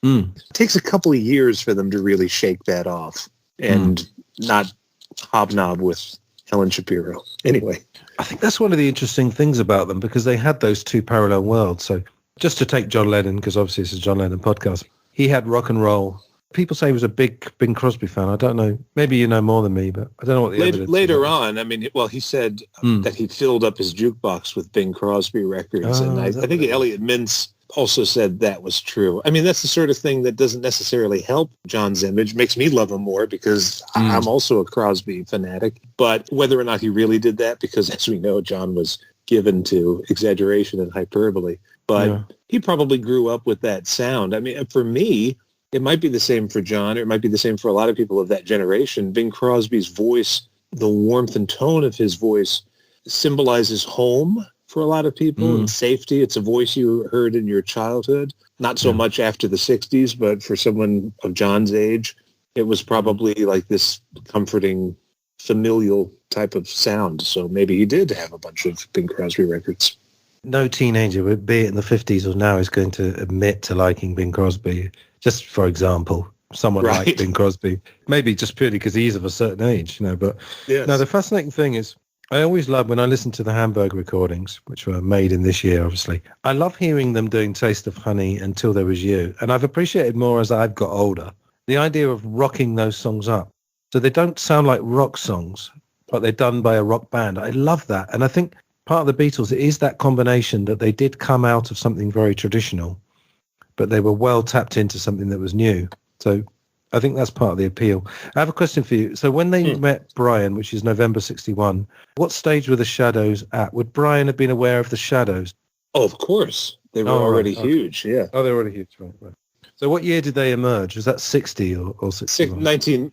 [SPEAKER 5] It takes a couple of years for them to really shake that off and not hobnob with Helen Shapiro. Anyway.
[SPEAKER 4] I think that's one of the interesting things about them, because they had those 2 parallel worlds. So just to take John Lennon, because obviously it's a John Lennon podcast, he had rock and roll. People say he was a big Bing Crosby fan. I don't know. Maybe you know more than me, but I don't know what the evidence
[SPEAKER 5] later
[SPEAKER 4] is.
[SPEAKER 5] on, I mean, well, he said that he filled up his jukebox with Bing Crosby records. And I think Elliot Mintz also said that was true. I mean, that's the sort of thing that doesn't necessarily help John's image. Makes me love him more because I'm also a Crosby fanatic. But whether or not he really did that, because as we know, John was given to exaggeration and hyperbole. But he probably grew up with that sound. I mean, for me, it might be the same for John, or it might be the same for a lot of people of that generation. Bing Crosby's voice, the warmth and tone of his voice, symbolizes home for a lot of people and safety. It's a voice you heard in your childhood, not so much after the 60s, but for someone of John's age, it was probably like this comforting, familial type of sound. So maybe he did have a bunch of Bing Crosby records.
[SPEAKER 4] No teenager, be it in the 50s or now, is going to admit to liking Bing Crosby. Just for example, someone like Bing Crosby, maybe just purely because he's of a certain age, But no, the fascinating thing is, I always love when I listen to the Hamburg recordings, which were made in this year, obviously. I love hearing them doing Taste of Honey, Until There Was You. And I've appreciated more as I've got older, the idea of rocking those songs up. So they don't sound like rock songs, but they're done by a rock band. I love that. And I think part of the Beatles, it is that combination that they did come out of something very traditional, but they were well tapped into something that was new. So I think that's part of the appeal. I have a question for you. So when they met Brian, which is November 61, what stage were the Shadows at? Would Brian have been aware of the Shadows?
[SPEAKER 5] Oh, of course. They were already huge, yeah.
[SPEAKER 4] Oh, they were already huge, right. So what year did they emerge? Was that 60 or 61?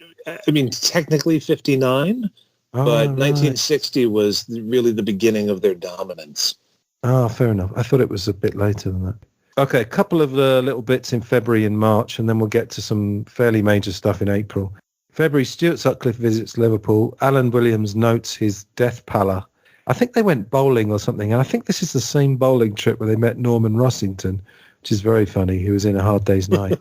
[SPEAKER 5] Technically 59, but 1960 was really the beginning of their dominance.
[SPEAKER 4] Oh, fair enough. I thought it was a bit later than that. Okay, a couple of little bits in February and March, and then we'll get to some fairly major stuff in April. February, Stuart Sutcliffe visits Liverpool. Alan Williams notes his death pallor. I think they went bowling or something, and I think this is the same bowling trip where they met Norman Rossington, which is very funny. He was in A Hard Day's Night.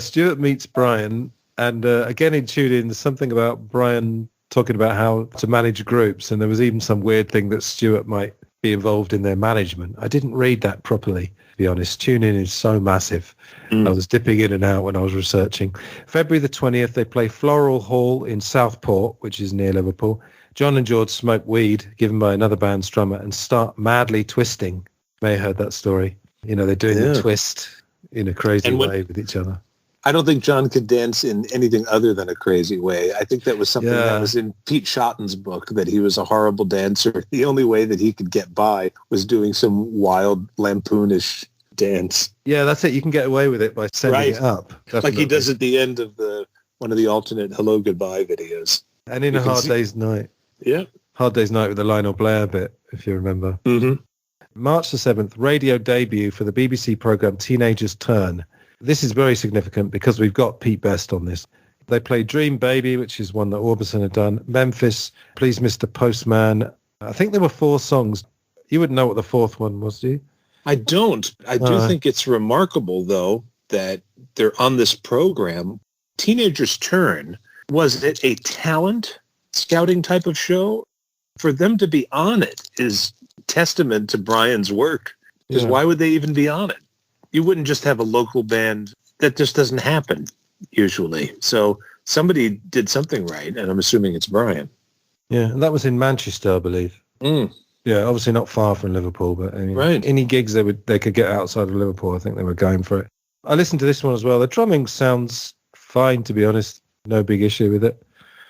[SPEAKER 4] Stuart meets Brian, and again in Tune In, there's something about Brian talking about how to manage groups, and there was even some weird thing that Stuart might be involved in their management. I didn't read that properly, to be honest. Tune In is so massive. I was dipping in and out when I was researching. February the 20th, they play Floral Hall in Southport, which is near Liverpool. John and George smoke weed, given by another band's drummer, and start madly twisting. You may have heard that story. They're doing the twist in a crazy way with each other.
[SPEAKER 5] I don't think John could dance in anything other than a crazy way. I think that was something that was in Pete Shotton's book, that he was a horrible dancer. The only way that he could get by was doing some wild, lampoonish dance.
[SPEAKER 4] Yeah, that's it. You can get away with it by setting it up. Definitely.
[SPEAKER 5] Like he does at the end of one of the alternate Hello Goodbye videos.
[SPEAKER 4] And in A Hard Day's Night.
[SPEAKER 5] Yeah.
[SPEAKER 4] Hard Day's Night with the Lionel Blair bit, if you remember. Mm-hmm. March the 7th, radio debut for the BBC programme Teenager's Turn. This is very significant because we've got Pete Best on this. They play Dream Baby, which is one that Orbison had done. Memphis, Please Mr. Postman. I think there were 4 songs. You wouldn't know what the 4th one was, do you?
[SPEAKER 5] I don't. I do think it's remarkable, though, that they're on this program. Teenager's Turn, was it a talent scouting type of show? For them to be on it is testament to Brian's work, because why would they even be on it? You wouldn't just have a local band. That just doesn't happen usually. So somebody did something right, and I'm assuming it's Brian.
[SPEAKER 4] Yeah, and that was in Manchester, I believe. Yeah, obviously not far from Liverpool, but any gigs they could get outside of Liverpool, I think they were going for it. I listened to this one as well. The drumming sounds fine, to be honest. No big issue with it.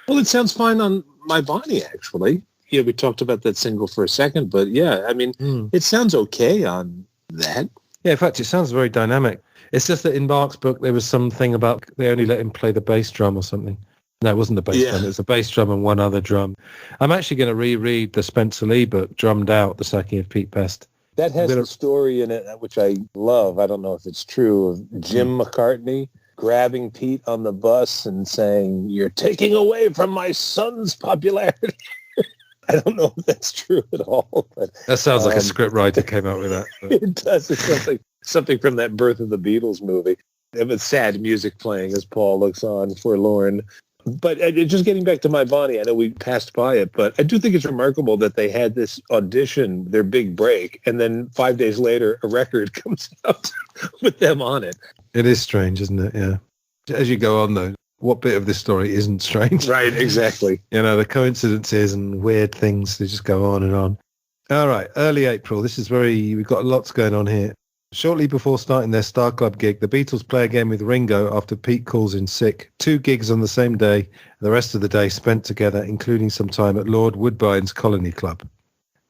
[SPEAKER 5] Well, it sounds fine on My Bonnie, actually. Yeah, we talked about that single for a second, but yeah, I mean, it sounds okay on that.
[SPEAKER 4] Yeah, in fact, it sounds very dynamic. It's just that in Mark's book, there was something about they only let him play the bass drum or something. No, it wasn't the bass drum. It was the bass drum and one other drum. I'm actually going to reread the Spencer Lee book, Drummed Out, The Sacking of Pete Best.
[SPEAKER 5] That has a story in it, which I love. I don't know if it's true, of Jim McCartney grabbing Pete on the bus and saying, "You're taking away from my son's popularity." I don't know if that's true at all. But
[SPEAKER 4] That sounds like a script writer came up with that. But.
[SPEAKER 5] It does. It's something from that Birth of the Beatles movie. With sad music playing as Paul looks on forlorn. But just getting back to My Bonnie, I know we passed by it, but I do think it's remarkable that they had this audition, their big break, and then 5 days later, a record comes out with them on it.
[SPEAKER 4] It is strange, isn't it? Yeah. As you go on, though, what bit of this story isn't strange?
[SPEAKER 5] Right, exactly.
[SPEAKER 4] The coincidences and weird things, they just go on and on. All right, early April. This is we've got lots going on here. Shortly before starting their Star Club gig, the Beatles play again with Ringo after Pete calls in sick. 2 gigs on the same day, the rest of the day spent together, including some time at Lord Woodbine's Colony Club.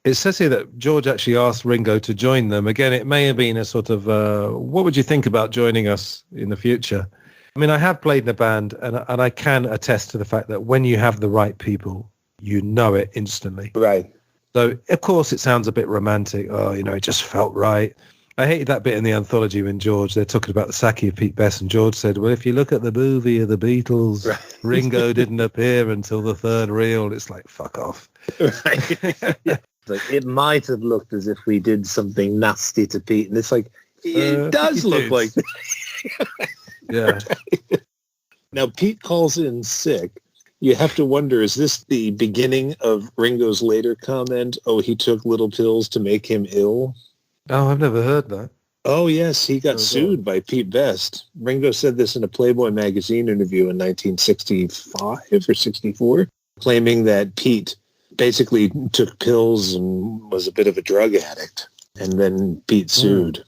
[SPEAKER 4] It says here that George actually asked Ringo to join them. Again, it may have been a sort of, what would you think about joining us in the future? I mean, I have played in a band, and I can attest to the fact that when you have the right people, you know it instantly.
[SPEAKER 5] Right.
[SPEAKER 4] So, of course, it sounds a bit romantic. Oh, it just felt right. I hated that bit in the anthology when they're talking about the Saki of Pete Best, and George said, well, if you look at the movie of the Beatles, right. Ringo didn't appear until the 3rd reel. It's like, fuck off.
[SPEAKER 5] Right. It might have looked as if we did something nasty to Pete, and it's like, it does look like that.
[SPEAKER 4] Yeah.
[SPEAKER 5] Right. Now, Pete calls in sick. You have to wonder, is this the beginning of Ringo's later comment, oh, he took little pills to make him ill?
[SPEAKER 4] Oh, I've never heard that.
[SPEAKER 5] Oh, yes. He got sued by Pete Best. Ringo said this in a Playboy magazine interview in 1965 or 64, claiming that Pete basically took pills and was a bit of a drug addict. And then Pete sued.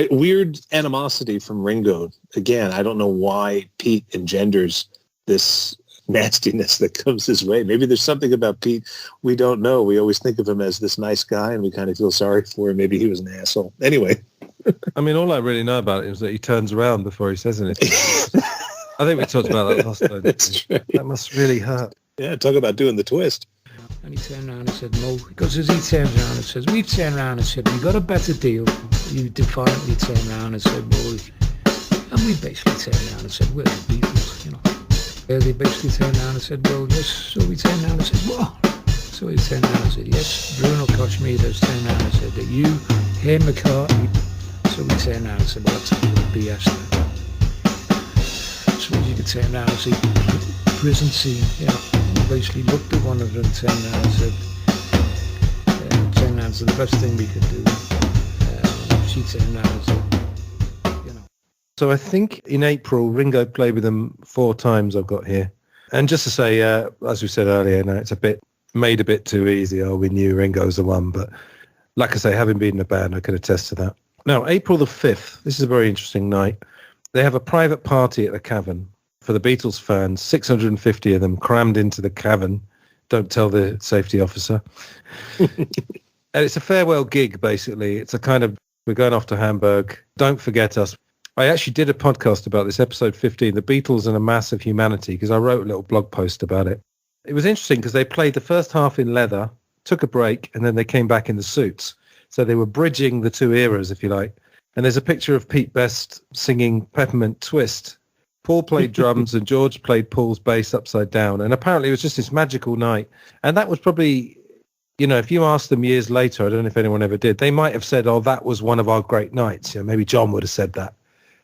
[SPEAKER 5] Weird animosity from Ringo. Again, I don't know why Pete engenders this nastiness that comes his way. Maybe there's something about Pete we don't know. We always think of him as this nice guy, and we kind of feel sorry for him. Maybe he was an asshole. Anyway.
[SPEAKER 4] I mean, all I really know about it is that he turns around before he says anything. I think we talked about that last time.
[SPEAKER 5] That's true.
[SPEAKER 4] That must really hurt.
[SPEAKER 5] Yeah, talk about doing the twist.
[SPEAKER 9] And he turned around and said, no, because as he turns around and says, we've turned around and said, we got a better deal. You defiantly turned around and said, well, and we basically turned around and said, we're the Beatles, They basically turned around and said, well, yes. So we turned around and said, what? So he turned around and said, yes. Bruno Kochmidas turned around and said, that you, hey McCartney. So we turned around and said, well, that's a little BS then. So you could turn around and see prison scene, basically looked at one of them and turned around and said, the best thing we could do. She turned around and said,
[SPEAKER 4] So I think in April, Ringo played with them 4 times I've got here. And just to say, as we said earlier, it's made a bit too easy. Oh, we knew Ringo's the one. But like I say, having been in a band, I can attest to that. Now, April the 5th, this is a very interesting night. They have a private party at the Cavern for the Beatles fans, 650 of them crammed into the Cavern. Don't tell the safety officer. And it's a farewell gig, basically. It's a kind of, we're going off to Hamburg. Don't forget us. I actually did a podcast about this, episode 15, The Beatles and a Mass of Humanity, because I wrote a little blog post about it. It was interesting because they played the first half in leather, took a break, and then they came back in the suits. So they were bridging the 2 eras, if you like. And there's a picture of Pete Best singing Peppermint Twist. Paul played drums and George played Paul's bass upside down. And apparently it was just this magical night. And that was probably, if you asked them years later, I don't know if anyone ever did, they might have said, oh, that was one of our great nights. Maybe John would have said that.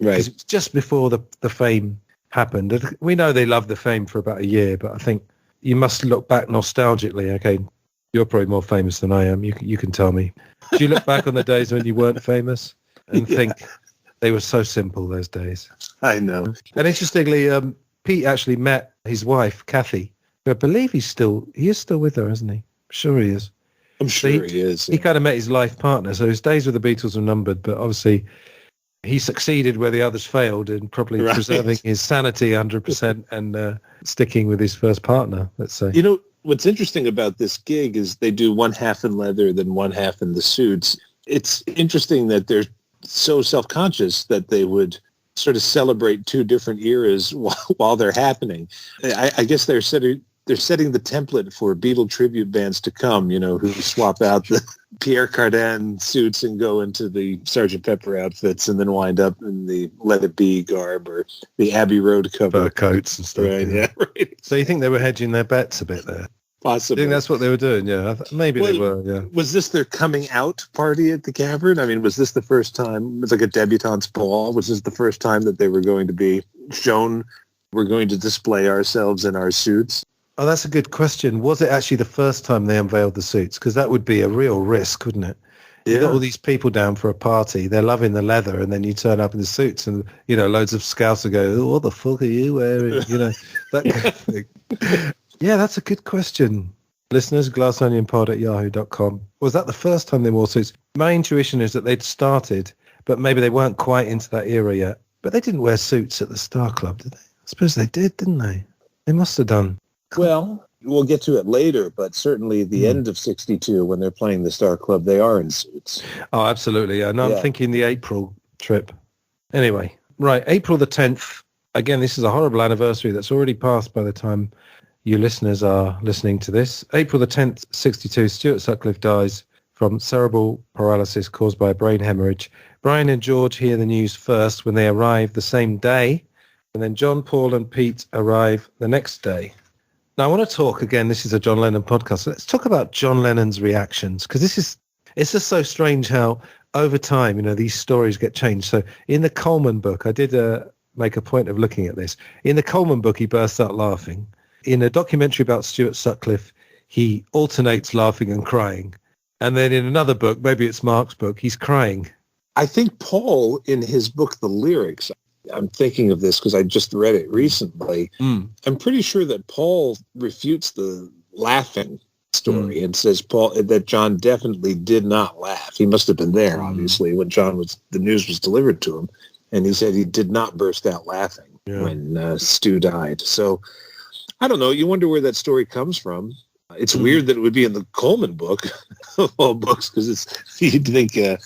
[SPEAKER 5] Right.
[SPEAKER 4] Because it was just before the fame happened. And we know they loved the fame for about a year, but I think you must look back nostalgically. Okay, you're probably more famous than I am. You can tell me. Do you look back on the days when you weren't famous and think they were so simple, those days?
[SPEAKER 5] I know.
[SPEAKER 4] And interestingly, Pete actually met his wife, Kathy, who I believe he is still with her, isn't he? I'm sure he is.
[SPEAKER 5] I'm sure he is.
[SPEAKER 4] He kind of met his life partner. So his days with the Beatles were numbered, but obviously he succeeded where the others failed in probably preserving his sanity 100% and sticking with his first partner, let's say.
[SPEAKER 5] What's interesting about this gig is they do 1 half in leather, then 1 half in the suits. It's interesting that they're so self-conscious that they would sort of celebrate 2 different eras while they're happening. I guess they're setting the template for Beatle tribute bands to come, who swap out the Pierre Cardin suits and go into the Sgt. Pepper outfits and then wind up in the Let It Be garb or the Abbey Road cover.
[SPEAKER 4] Fur coats and stuff.
[SPEAKER 5] Right, yeah. Right.
[SPEAKER 4] So you think they were hedging their bets a bit there? I
[SPEAKER 5] Possibly.
[SPEAKER 4] think that's what they were doing, yeah. Maybe they were, yeah.
[SPEAKER 5] Was this their coming out party at the Cavern? I mean, was this the first time? It was like a debutante's ball. Was this the first time that they were going to be shown, we're going to display ourselves in our suits?
[SPEAKER 4] Oh, that's a good question. Was it actually the first time they unveiled the suits? Because that would be a real risk, wouldn't it? You got all these people down for a party, they're loving the leather, and then you turn up in the suits and, you know, loads of scouts will go, oh, what the fuck are you wearing? You know, that kind of thing. Yeah, that's a good question. Listeners, glassonionpod@yahoo.com. Was that the first time they wore suits? My intuition is that they'd started, but maybe they weren't quite into that era yet. But they didn't wear suits at the Star Club, did they? I suppose they did, didn't they? They must have done.
[SPEAKER 5] Well, we'll get to it later, but certainly the end of 62, when they're playing the Star Club, they are in suits.
[SPEAKER 4] Oh, absolutely. Yeah. No, I'm thinking the April trip. Anyway, right, April the 10th. Again, this is a horrible anniversary that's already passed by the time you listeners are listening to this. April the 10th, 62, Stuart Sutcliffe dies from cerebral paralysis caused by a brain hemorrhage. Brian and George hear the news first when they arrive the same day, and then John, Paul and Pete arrive the next day. Now, I want to talk, again, this is a John Lennon podcast, so let's talk about John Lennon's reactions, because it's just so strange how over time, you know, these stories get changed. So in the Coleman book, I did make a point of looking at this. In the Coleman book, he bursts out laughing. In a documentary about Stuart Sutcliffe, he alternates laughing and crying. And then in another book, maybe it's Mark's book, he's crying.
[SPEAKER 5] I think Paul, in his book, The Lyrics, I'm thinking of this because I just read it recently. I'm pretty sure that Paul refutes the laughing story and says that John definitely did not laugh. He must have been there, obviously, when the news was delivered to him. And he said he did not burst out laughing when Stu died. So I don't know. You wonder where that story comes from. It's weird that it would be in the Coleman book of all books, because you'd think it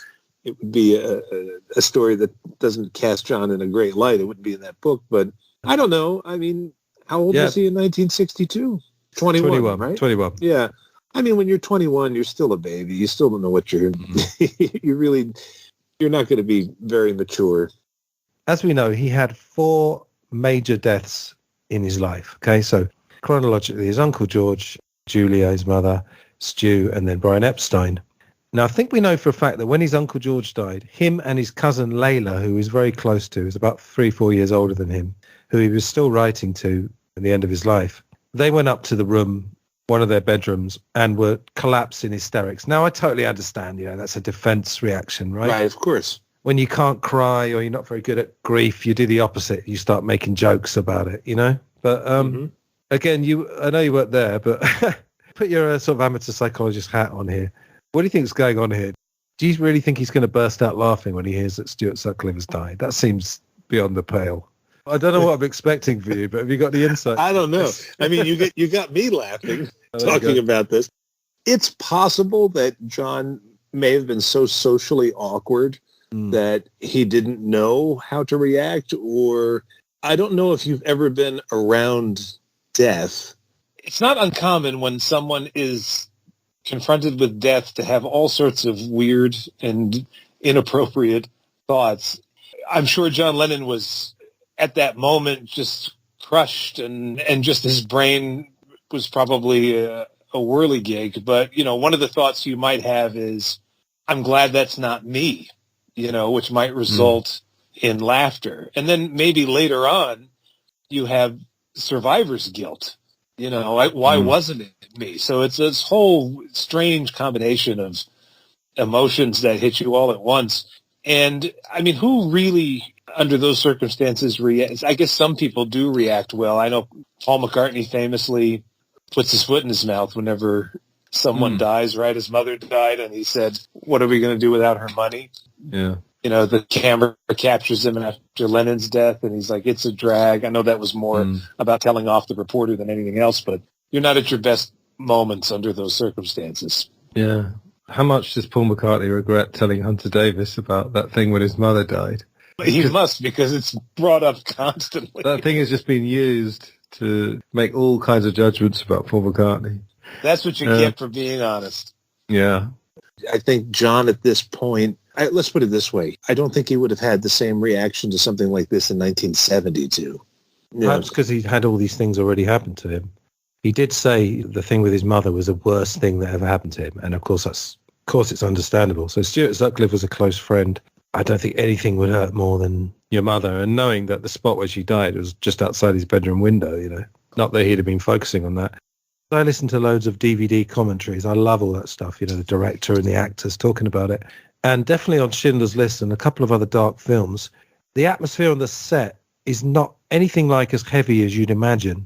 [SPEAKER 5] would be a story that doesn't cast John in a great light. It wouldn't be in that book. But I don't know. I mean, how old was he in 1962? 21, right?
[SPEAKER 4] 21.
[SPEAKER 5] Yeah. I mean, when you're 21, you're still a baby. You still don't know what you're not going to be very mature.
[SPEAKER 4] As we know, he had 4 major deaths in his life. Okay, so chronologically, his Uncle George, Julia, his mother, Stu, and then Brian Epstein. Now, I think we know for a fact that when his Uncle George died, him and his cousin Layla, who he was very close to, was about 3-4 years older than him, who he was still writing to at the end of his life, they went up to the room, one of their bedrooms, and were collapsed in hysterics. Now, I totally understand, you know, that's a defense reaction, right?
[SPEAKER 5] Right, of course. When
[SPEAKER 4] you can't cry or you're not very good at grief, you do the opposite. You start making jokes about it, you know? But again, I know you weren't there, but put your sort of amateur psychologist hat on here. What do you think is going on here? Do you really think he's going to burst out laughing when he hears that Stuart Sutcliffe has died? That seems beyond the pale. I don't know what I'm expecting for you, but have you got the insight?
[SPEAKER 5] I don't know. I mean, you got me laughing talking about this. It's possible that John may have been so socially awkward that he didn't know how to react, or I don't know if you've ever been around death. It's not uncommon when someone is confronted with death to have all sorts of weird and inappropriate thoughts. I'm sure John Lennon was at that moment just crushed and just his brain was probably a whirligig. But, you know, one of the thoughts you might have is, I'm glad that's not me, you know, which might result in laughter. And then maybe later on you have survivor's guilt. You know, why wasn't it me? So it's this whole strange combination of emotions that hit you all at once. And, I mean, who really, under those circumstances, reacts? I guess some people do react well. I know Paul McCartney famously puts his foot in his mouth whenever someone dies, right? His mother died, and he said, what are we going to do without her money?
[SPEAKER 4] Yeah.
[SPEAKER 5] You know, the camera captures him after Lennon's death, and he's like, it's a drag. I know that was more about telling off the reporter than anything else, but you're not at your best moments under those circumstances.
[SPEAKER 4] Yeah. How much does Paul McCartney regret telling Hunter Davis about that thing when his mother died?
[SPEAKER 5] He must, because it's brought up constantly.
[SPEAKER 4] That thing has just been used to make all kinds of judgments about Paul McCartney.
[SPEAKER 5] That's what you get for being honest.
[SPEAKER 4] Yeah.
[SPEAKER 5] I think John at this point, let's put it this way. I don't think he would have had the same reaction to something like this in 1972.
[SPEAKER 4] Perhaps because he had all these things already happen to him. He did say the thing with his mother was the worst thing that ever happened to him. And of course, it's understandable. So Stuart Sutcliffe was a close friend. I don't think anything would hurt more than your mother. And knowing that the spot where she died was just outside his bedroom window, you know, not that he'd have been focusing on that. I listen to loads of DVD commentaries. I love all that stuff, you know, the director and the actors talking about it. And definitely on Schindler's List and a couple of other dark films, the atmosphere on the set is not anything like as heavy as you'd imagine.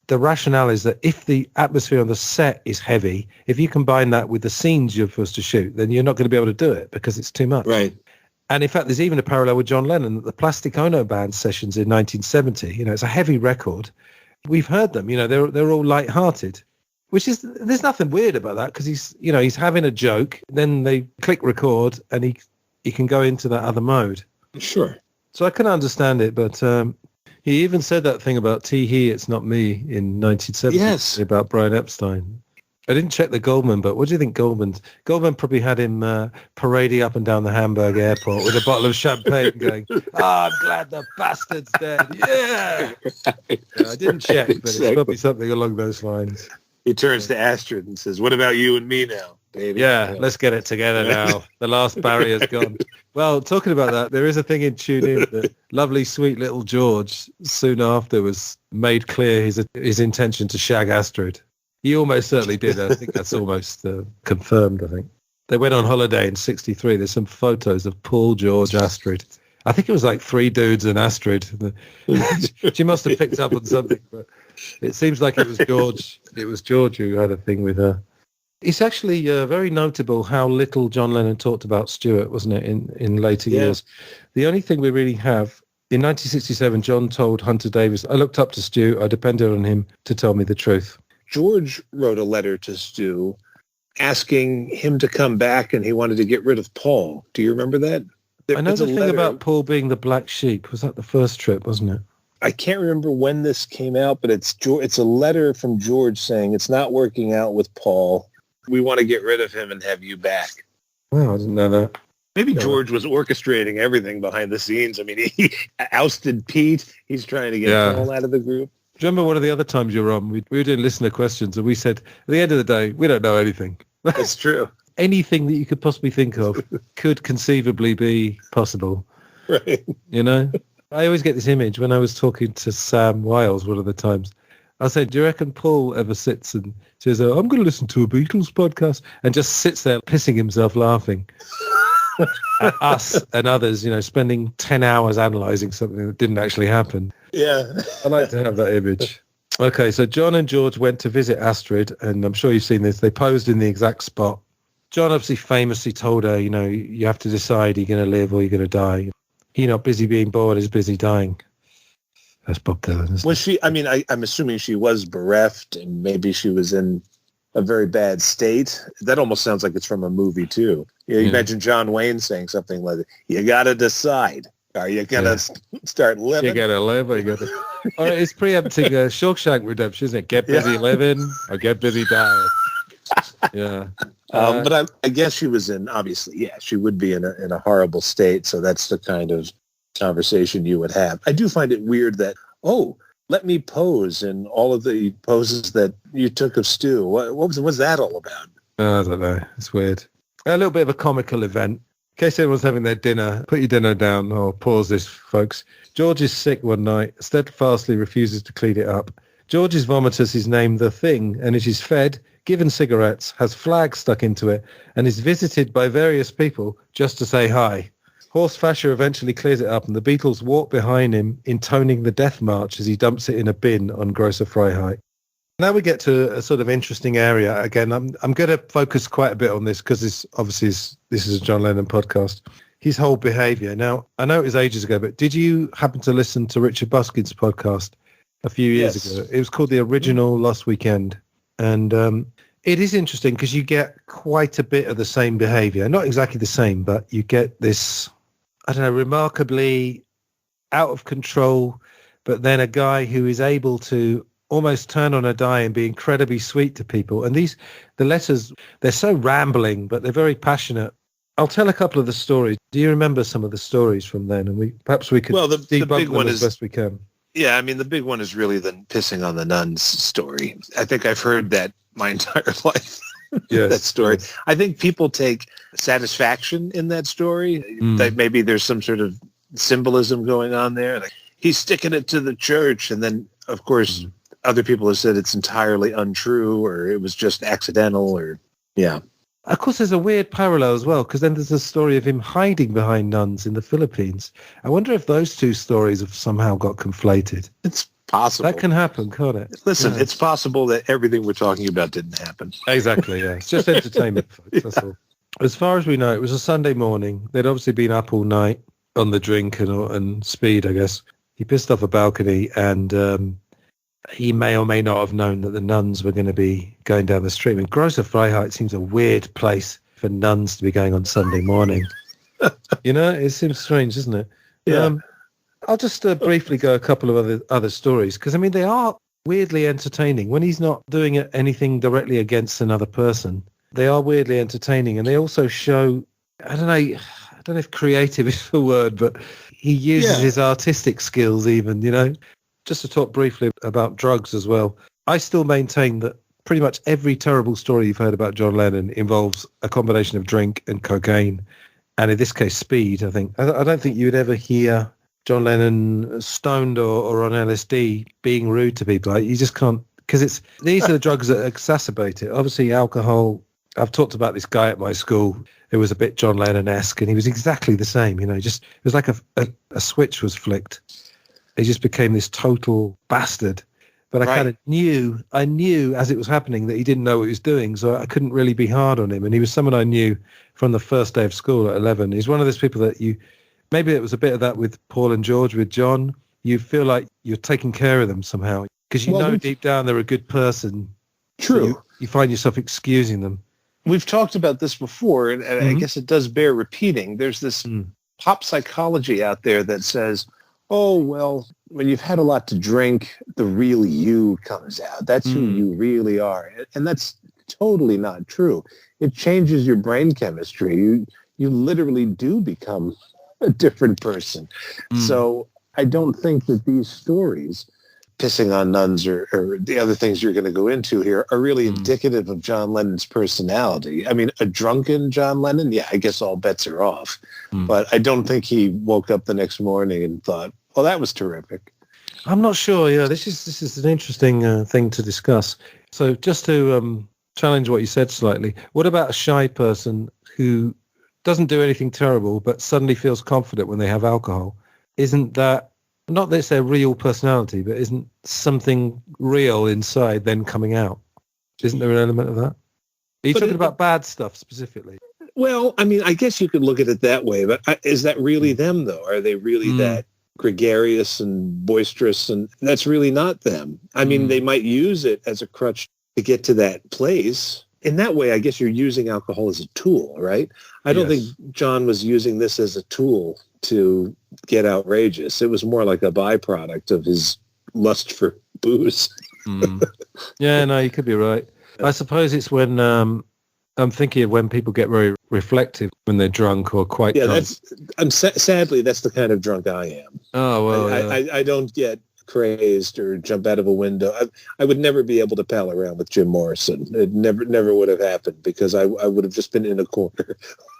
[SPEAKER 4] The rationale is that if the atmosphere on the set is heavy, if you combine that with the scenes you're supposed to shoot, then you're not going to be able to do it because it's too much.
[SPEAKER 5] Right.
[SPEAKER 4] And in fact, there's even a parallel with John Lennon, the Plastic Ono Band sessions in 1970. You know, it's a heavy record. We've heard them, you know, they're all light-hearted, which is, there's nothing weird about that because he's having a joke, then they click record and he can go into that other mode.
[SPEAKER 5] Sure.
[SPEAKER 4] So I can understand it, but he even said that thing about "Tee hee, it's not me" in 1970.
[SPEAKER 5] Yes.
[SPEAKER 4] About Brian Epstein. I didn't check the Goldman, but what do you think Goldman probably had him parading up and down the Hamburg airport with a bottle of champagne going, I'm glad the bastard's dead. Yeah. I didn't check, but it's probably something along those lines.
[SPEAKER 5] He turns to Astrid and says, what about you and me now, baby?
[SPEAKER 4] Yeah, let's get it together now. The last barrier's gone. Well, talking about that, there is a thing in Tune In that lovely, sweet little George soon after was made clear his intention to shag Astrid. He almost certainly did. I think that's almost confirmed, I think. They went on holiday in 1963. There's some photos of Paul, George, Astrid. I think it was like 3 dudes and Astrid. She must have picked up on something, but it seems like it was George. It was George who had a thing with her. It's actually very notable how little John Lennon talked about Stuart, wasn't it, in later years? The only thing we really have, in 1967, John told Hunter Davis, I looked up to Stu, I depended on him to tell me the truth.
[SPEAKER 5] George wrote a letter to Stu asking him to come back and he wanted to get rid of Paul. Do you remember that?
[SPEAKER 4] I know the thing about Paul being the black sheep. Was that the first trip, wasn't it?
[SPEAKER 5] I can't remember when this came out, but it's a letter from George saying it's not working out with Paul. We want to get rid of him and have you back.
[SPEAKER 4] Wow, I didn't know that.
[SPEAKER 5] Maybe George was orchestrating everything behind the scenes. I mean, he ousted Pete. He's trying to get Paul out of the group.
[SPEAKER 4] Do you remember one of the other times you were on? We were doing listener questions and we said, at the end of the day, we don't know anything.
[SPEAKER 5] That's true.
[SPEAKER 4] Anything that you could possibly think of could conceivably be possible.
[SPEAKER 5] Right.
[SPEAKER 4] You know? I always get this image when I was talking to Sam Wiles one of the times. I said, do you reckon Paul ever sits and says, I'm going to listen to a Beatles podcast, and just sits there pissing himself laughing at us and others, you know, spending 10 hours analysing something that didn't actually happen.
[SPEAKER 5] Yeah.
[SPEAKER 4] I like to have that image. Okay, so John and George went to visit Astrid, and I'm sure you've seen this. They posed in the exact spot. John obviously famously told her, you know, you have to decide you're going to live or you're going to die. He not busy being born is busy dying. That's Bob Dylan.
[SPEAKER 5] Was she, I mean, I'm assuming she was bereft and maybe she was in a very bad state. That almost sounds like it's from a movie too. You imagine John Wayne saying something like, you got to decide. Are you going to start living?
[SPEAKER 4] You got to live or you got to... All right, it's preempting Shawshank Redemption, isn't it? Get busy living or get busy dying. Yeah.
[SPEAKER 5] But I guess she was in, obviously, she would be in a horrible state. So that's the kind of conversation you would have. I do find it weird that, let me pose in all of the poses that you took of Stu. What was that all about?
[SPEAKER 4] I don't know. It's weird. A little bit of a comical event. In case everyone's having their dinner, put your dinner down or pause this, folks. George is sick one night, steadfastly refuses to clean it up. George's vomitus is named The Thing, and it is fed, given cigarettes, has flags stuck into it, and is visited by various people just to say hi. Horst Fascher eventually clears it up, and the Beatles walk behind him, intoning the Death March as he dumps it in a bin on Großer Freiheit. Now we get to a sort of interesting area. Again, I'm going to focus quite a bit on this because this is a John Lennon podcast. His whole behaviour. Now, I know it was ages ago, but did you happen to listen to Richard Buskin's podcast a few years ago? It was called The Original Lost Weekend. And it is interesting because you get quite a bit of the same behaviour. Not exactly the same, but you get this, I don't know, remarkably out of control, but then a guy who is able to almost turn on a dime and be incredibly sweet to people. And the letters, they're so rambling, but they're very passionate. I'll tell a couple of the stories. Do you remember some of the stories from then? And perhaps we could
[SPEAKER 5] the
[SPEAKER 4] debunk
[SPEAKER 5] big
[SPEAKER 4] them
[SPEAKER 5] one
[SPEAKER 4] as best we can.
[SPEAKER 5] Yeah, I mean, the big one is really the pissing on the nuns story. I think I've heard that my entire life, that story. I think people take satisfaction in that story. That maybe there's some sort of symbolism going on there. Like, he's sticking it to the church. And then, of course, other people have said it's entirely untrue or it was just accidental or, yeah.
[SPEAKER 4] Of course, there's a weird parallel as well, because then there's a story of him hiding behind nuns in the Philippines. I wonder if those two stories have somehow got conflated.
[SPEAKER 5] It's possible.
[SPEAKER 4] That can happen, can't it?
[SPEAKER 5] Listen, it's possible that everything we're talking about didn't happen.
[SPEAKER 4] Exactly, yeah. It's just entertainment, folks, that's all. As far as we know, it was a Sunday morning. They'd obviously been up all night on the drink and speed, I guess. He pissed off a balcony and he may or may not have known that the nuns were going to be going down the street. I mean, Großer Freiheit seems a weird place for nuns to be going on Sunday morning. You know, it seems strange, doesn't it?
[SPEAKER 5] Yeah.
[SPEAKER 4] I'll just briefly go a couple of other stories, because, I mean, they are weirdly entertaining. When he's not doing anything directly against another person, they are weirdly entertaining. And they also show, I don't know if creative is the word, but he uses his artistic skills even, you know. Just to talk briefly about drugs as well, I still maintain that pretty much every terrible story you've heard about John Lennon involves a combination of drink and cocaine, and in this case, speed, I think. I don't think you would ever hear John Lennon stoned or on LSD being rude to people. You just can't, because these are the drugs that exacerbate it. Obviously, alcohol, I've talked about this guy at my school who was a bit John Lennon-esque, and he was exactly the same, you know, just, it was like a switch was flicked. He just became this total bastard. But I kind of knew as it was happening that he didn't know what he was doing, so I couldn't really be hard on him. And he was someone I knew from the first day of school at 11. He's one of those people that maybe it was a bit of that with Paul and George, with John. You feel like you're taking care of them somehow, because you know deep down they're a good person.
[SPEAKER 5] True.
[SPEAKER 4] So you find yourself excusing them.
[SPEAKER 5] We've talked about this before, and I guess it does bear repeating. There's this pop psychology out there that says, oh, well, when you've had a lot to drink, the real you comes out. That's who you really are. And that's totally not true. It changes your brain chemistry. You literally do become a different person. So I don't think that these stories, pissing on nuns or the other things you're going to go into here, are really indicative of John Lennon's personality. I mean, a drunken John Lennon, yeah, I guess all bets are off. But I don't think he woke up the next morning and thought, well, that was terrific.
[SPEAKER 4] I'm not sure. Yeah, this is an interesting thing to discuss. So just to challenge what you said slightly, what about a shy person who doesn't do anything terrible but suddenly feels confident when they have alcohol? Isn't that, not that it's their real personality, but isn't something real inside then coming out? Isn't there an element of that? Are you talking about bad stuff specifically?
[SPEAKER 5] Well, I mean, I guess you could look at it that way, but is that really them, though? Are they really that gregarious and boisterous? And that's really not them. I mean, they might use it as a crutch to get to that place. In that way, I guess you're using alcohol as a tool, right? I don't think John was using this as a tool to get outrageous. It was more like a byproduct of his lust for booze.
[SPEAKER 4] Yeah, no, you could be right. I suppose it's when I'm thinking of when people get very reflective when they're drunk or quite drunk.
[SPEAKER 5] Sadly, that's the kind of drunk I am.
[SPEAKER 4] Oh, well,
[SPEAKER 5] I don't get crazed or jump out of a window. I would never be able to pal around with Jim Morrison. It never would have happened, because I would have just been in a corner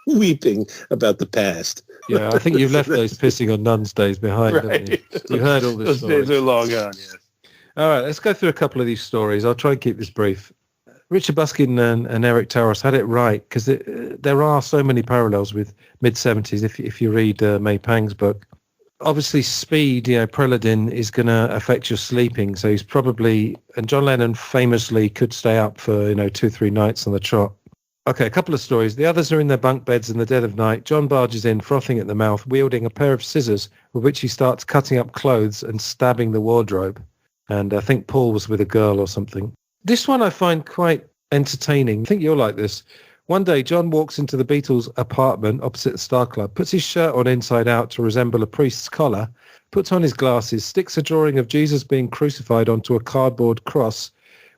[SPEAKER 5] weeping about the past.
[SPEAKER 4] Yeah, I think you've left those pissing on nuns days behind, haven't you? You heard all this.
[SPEAKER 5] Those days are long gone, yes.
[SPEAKER 4] All right, let's go through a couple of these stories. I'll try and keep this brief. Richard Buskin and Eric Taros had it right, because there are so many parallels with mid-70s if you read May Pang's book. Obviously, speed, Preludin is going to affect your sleeping, so he's probably, and John Lennon famously could stay up for 2-3 nights on the trot. Okay, a couple of stories. The others are in their bunk beds in the dead of night. John barges in, frothing at the mouth, wielding a pair of scissors with which he starts cutting up clothes and stabbing the wardrobe. And I think Paul was with a girl or something. This one I find quite entertaining. I think you'll like this. One day, John walks into the Beatles' apartment opposite the Star Club, puts his shirt on inside out to resemble a priest's collar, puts on his glasses, sticks a drawing of Jesus being crucified onto a cardboard cross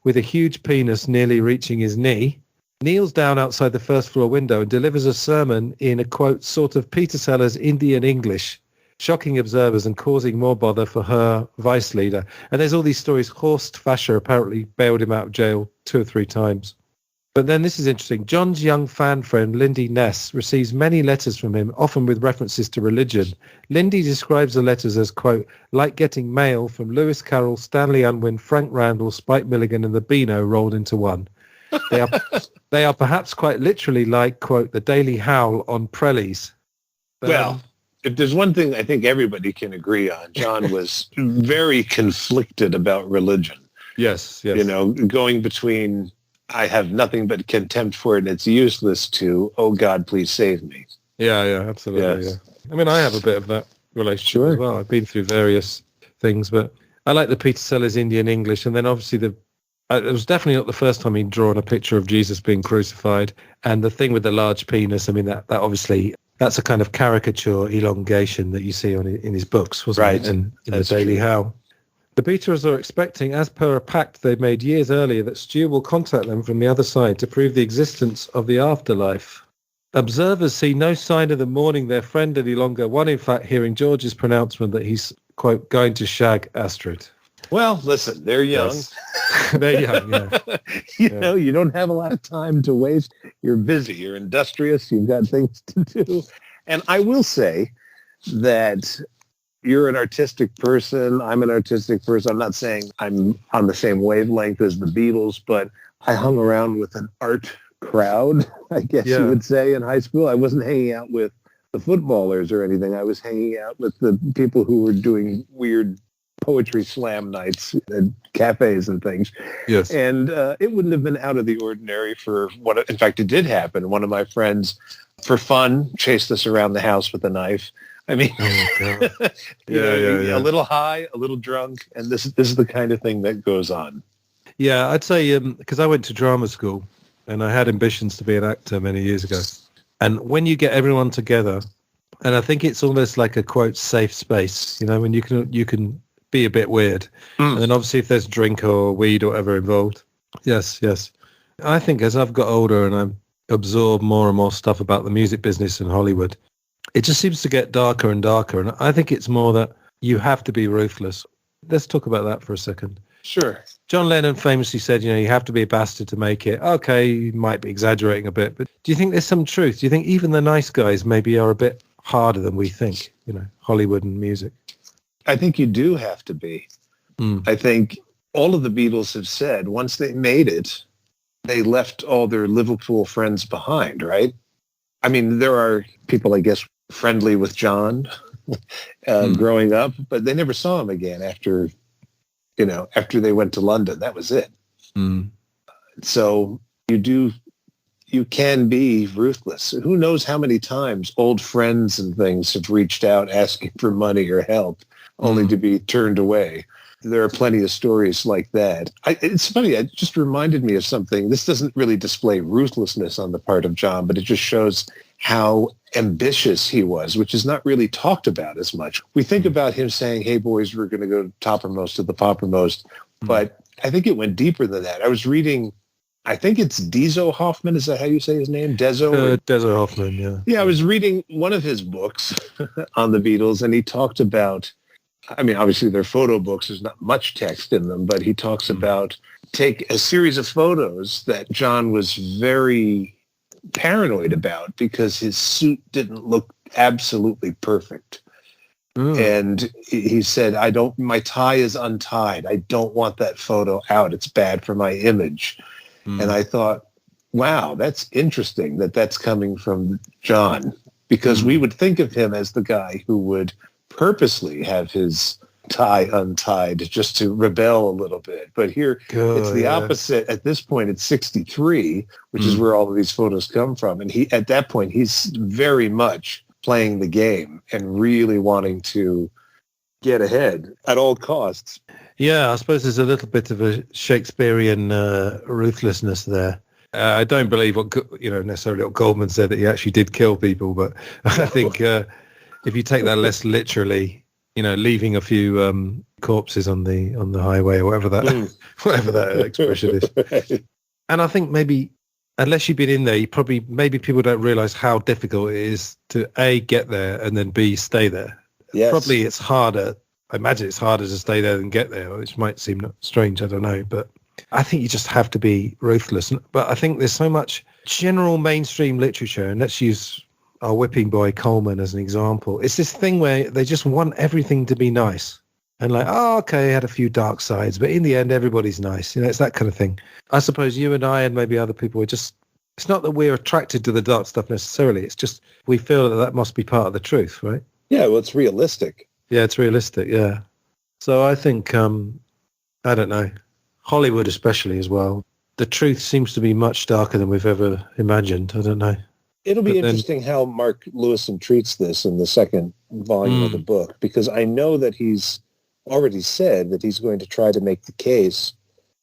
[SPEAKER 4] with a huge penis nearly reaching his knee, kneels down outside the first floor window and delivers a sermon in a, quote, sort of Peter Sellers Indian English, shocking observers and causing more bother for her vice leader. And there's all these stories. Horst Fascher apparently bailed him out of jail 2 or 3 times. But then this is interesting. John's young fan friend, Lindy Ness, receives many letters from him, often with references to religion. Lindy describes the letters as, quote, like getting mail from Lewis Carroll, Stanley Unwin, Frank Randall, Spike Milligan and the Beano rolled into one. They are perhaps quite literally like, quote, the Daily Howl on Prellies.
[SPEAKER 5] Well, if there's one thing I think everybody can agree on, John was very conflicted about religion.
[SPEAKER 4] Yes.
[SPEAKER 5] You know, going between I have nothing but contempt for it and it's useless to, oh God, please save me.
[SPEAKER 4] Yeah, absolutely.
[SPEAKER 5] Yes.
[SPEAKER 4] Yeah. I mean, I have a bit of that relationship as well. I've been through various things, but I like the Peter Sellers Indian English, and then obviously it was definitely not the first time he'd drawn a picture of Jesus being crucified, and the thing with the large penis, I mean, that obviously, that's a kind of caricature elongation that you see in his books, wasn't it? And in the Daily Howl. The Beatles are expecting, as per a pact they made years earlier, that Stu will contact them from the other side to prove the existence of the afterlife. Observers see no sign of them mourning their friend any longer, one in fact hearing George's pronouncement that he's, quote, going to shag Astrid.
[SPEAKER 5] Well, listen, they're young.
[SPEAKER 4] Yes. They're young, yeah.
[SPEAKER 5] You know, you don't have a lot of time to waste. You're busy. You're industrious. You've got things to do. And I will say that you're an artistic person. I'm an artistic person. I'm not saying I'm on the same wavelength as the Beatles, but I hung around with an art crowd, I guess you would say, in high school. I wasn't hanging out with the footballers or anything. I was hanging out with the people who were doing weird poetry slam nights at cafes and things. Yes. And it wouldn't have been out of the ordinary for what, in fact, it did happen. One of my friends, for fun, chased us around the house with a knife. I mean, a little high, a little drunk, and this is the kind of thing that goes on.
[SPEAKER 4] Yeah, I'd say, because I went to drama school, and I had ambitions to be an actor many years ago. And when you get everyone together, and I think it's almost like a, quote, safe space, you know, when you can be a bit weird. And then obviously if there's drink or weed or whatever involved. Yes. I think as I've got older and I absorb more and more stuff about the music business in Hollywood, it just seems to get darker and darker. And I think it's more that you have to be ruthless. Let's talk about that for a second.
[SPEAKER 5] Sure.
[SPEAKER 4] John Lennon famously said, you know, you have to be a bastard to make it. Okay, you might be exaggerating a bit, but do you think there's some truth? Do you think even the nice guys maybe are a bit harder than we think, you know, Hollywood and music?
[SPEAKER 5] I think you do have to be. I think all of the Beatles have said once they made it, they left all their Liverpool friends behind, right? I mean, there are people, I guess, friendly with John growing up, but they never saw him again after they went to London. That was it. So you can be ruthless. Who knows how many times old friends and things have reached out asking for money or help only to be turned away. There are plenty of stories like that. It's funny, it just reminded me of something. This doesn't really display ruthlessness on the part of John, but it just shows how ambitious he was, which is not really talked about as much. We think about him saying, hey, boys, we're going to go toppermost to the poppermost, but I think it went deeper than that. I was reading, I think it's Dezo Hoffman. Is that how you say his name?
[SPEAKER 4] Dezo Hoffman, yeah.
[SPEAKER 5] Yeah, I was reading one of his books on the Beatles, and he talked about, I mean, obviously they're photo books. There's not much text in them, but he talks about take a series of photos that John was very paranoid about because his suit didn't look absolutely perfect. And he said, my tie is untied. I don't want that photo out. It's bad for my image. And I thought, wow, that's interesting that's coming from John, because we would think of him as the guy who would purposely have his tie untied just to rebel a little bit. But here it's the opposite. At this point, it's 63, which is where all of these photos come from. And at that point, he's very much playing the game and really wanting to get ahead at all costs.
[SPEAKER 4] Yeah, I suppose there's a little bit of a Shakespearean ruthlessness there. I don't believe necessarily what Goldman said, that he actually did kill people, but I think if you take that less literally, leaving a few corpses on the highway or whatever that expression is. And I think maybe unless you've been in there, maybe people don't realize how difficult it is to A, get there, and then B, stay there.
[SPEAKER 5] Yes.
[SPEAKER 4] Probably it's harder. I imagine it's harder to stay there than get there, which might seem strange. I don't know. But I think you just have to be ruthless. But I think there's so much general mainstream literature, and let's use our whipping boy Coleman as an example. It's this thing where they just want everything to be nice. And like, oh, okay, had a few dark sides, but in the end, everybody's nice. It's that kind of thing. I suppose you and I and maybe other people are just, it's not that we're attracted to the dark stuff necessarily. It's just we feel that must be part of the truth, right?
[SPEAKER 5] Yeah, well, it's realistic.
[SPEAKER 4] Yeah, it's realistic, yeah. So I think, I don't know, Hollywood especially as well, the truth seems to be much darker than we've ever imagined. I don't know.
[SPEAKER 5] It'll be interesting how Mark Lewison treats this in the second volume of the book, because I know that he's already said that he's going to try to make the case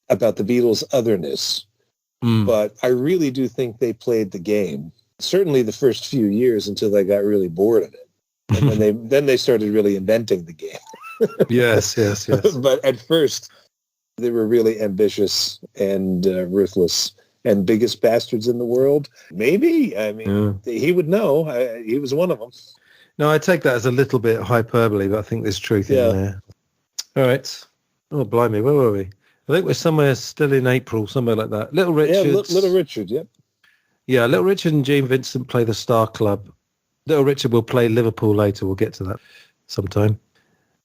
[SPEAKER 5] about the Beatles' otherness. But I really do think they played the game, certainly the first few years until they got really bored of it. And then they started really inventing the game.
[SPEAKER 4] Yes.
[SPEAKER 5] But at first, they were really ambitious and ruthless and biggest bastards in the world. Maybe. I mean, he would know. He was one of them.
[SPEAKER 4] No, I take that as a little bit hyperbole, but I think there's truth in there. All right. Oh, blimey, where were we? I think we're somewhere still in April, somewhere like that. Little Richard.
[SPEAKER 5] Yeah, Little Richard, yep.
[SPEAKER 4] Yeah, Little Richard and Gene Vincent play the Star Club. Little Richard will play Liverpool later. We'll get to that sometime.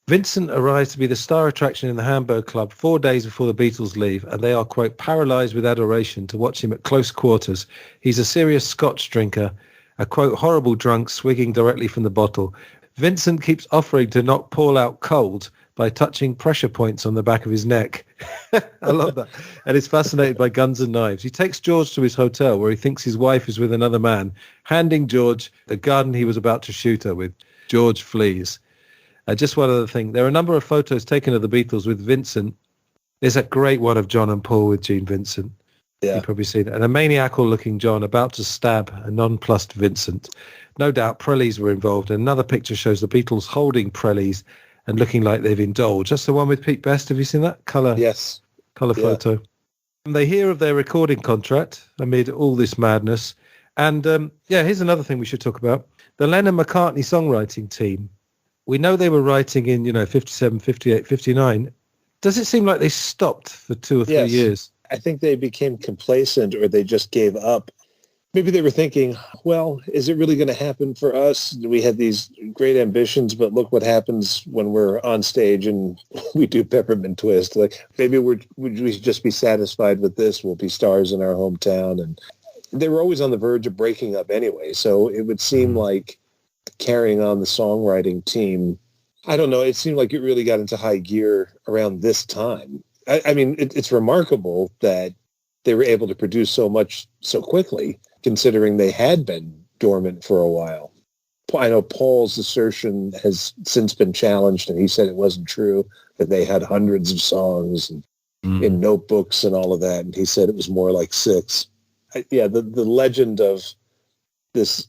[SPEAKER 4] Vincent arrives to be the star attraction in the Hamburg club 4 days before the Beatles leave, and they are, quote, paralyzed with adoration to watch him at close quarters. He's a serious Scotch drinker, a, quote, horrible drunk swigging directly from the bottle. Vincent keeps offering to knock Paul out cold by touching pressure points on the back of his neck. I love that. And is fascinated by guns and knives. He takes George to his hotel where he thinks his wife is with another man, handing George the gun he was about to shoot her with. George flees. Just one other thing. There are a number of photos taken of the Beatles with Vincent. There's a great one of John and Paul with Gene Vincent.
[SPEAKER 5] Yeah.
[SPEAKER 4] You've probably seen it. And a maniacal-looking John about to stab a nonplussed Vincent. No doubt Prellies were involved. And another picture shows the Beatles holding Prellies and looking like they've indulged. That's the one with Pete Best. Have you seen that? Colour photo. And they hear of their recording contract amid all this madness. And, here's another thing we should talk about. The Lennon-McCartney songwriting team. We know they were writing in, 57, 58, 59. Does it seem like they stopped for 2 or 3 years?
[SPEAKER 5] I think they became complacent, or they just gave up. Maybe they were thinking, well, is it really going to happen for us? We had these great ambitions, but look what happens when we're on stage and we do Peppermint Twist. Like, maybe we should just be satisfied with this. We'll be stars in our hometown. And they were always on the verge of breaking up anyway. So it would seem like carrying on the songwriting team, I don't know, it seemed like it really got into high gear around this time. I mean, it's remarkable that they were able to produce so much so quickly, considering they had been dormant for a while. I know Paul's assertion has since been challenged, and he said it wasn't true, that they had hundreds of songs and in notebooks and all of that, and he said it was more like 6. The legend of this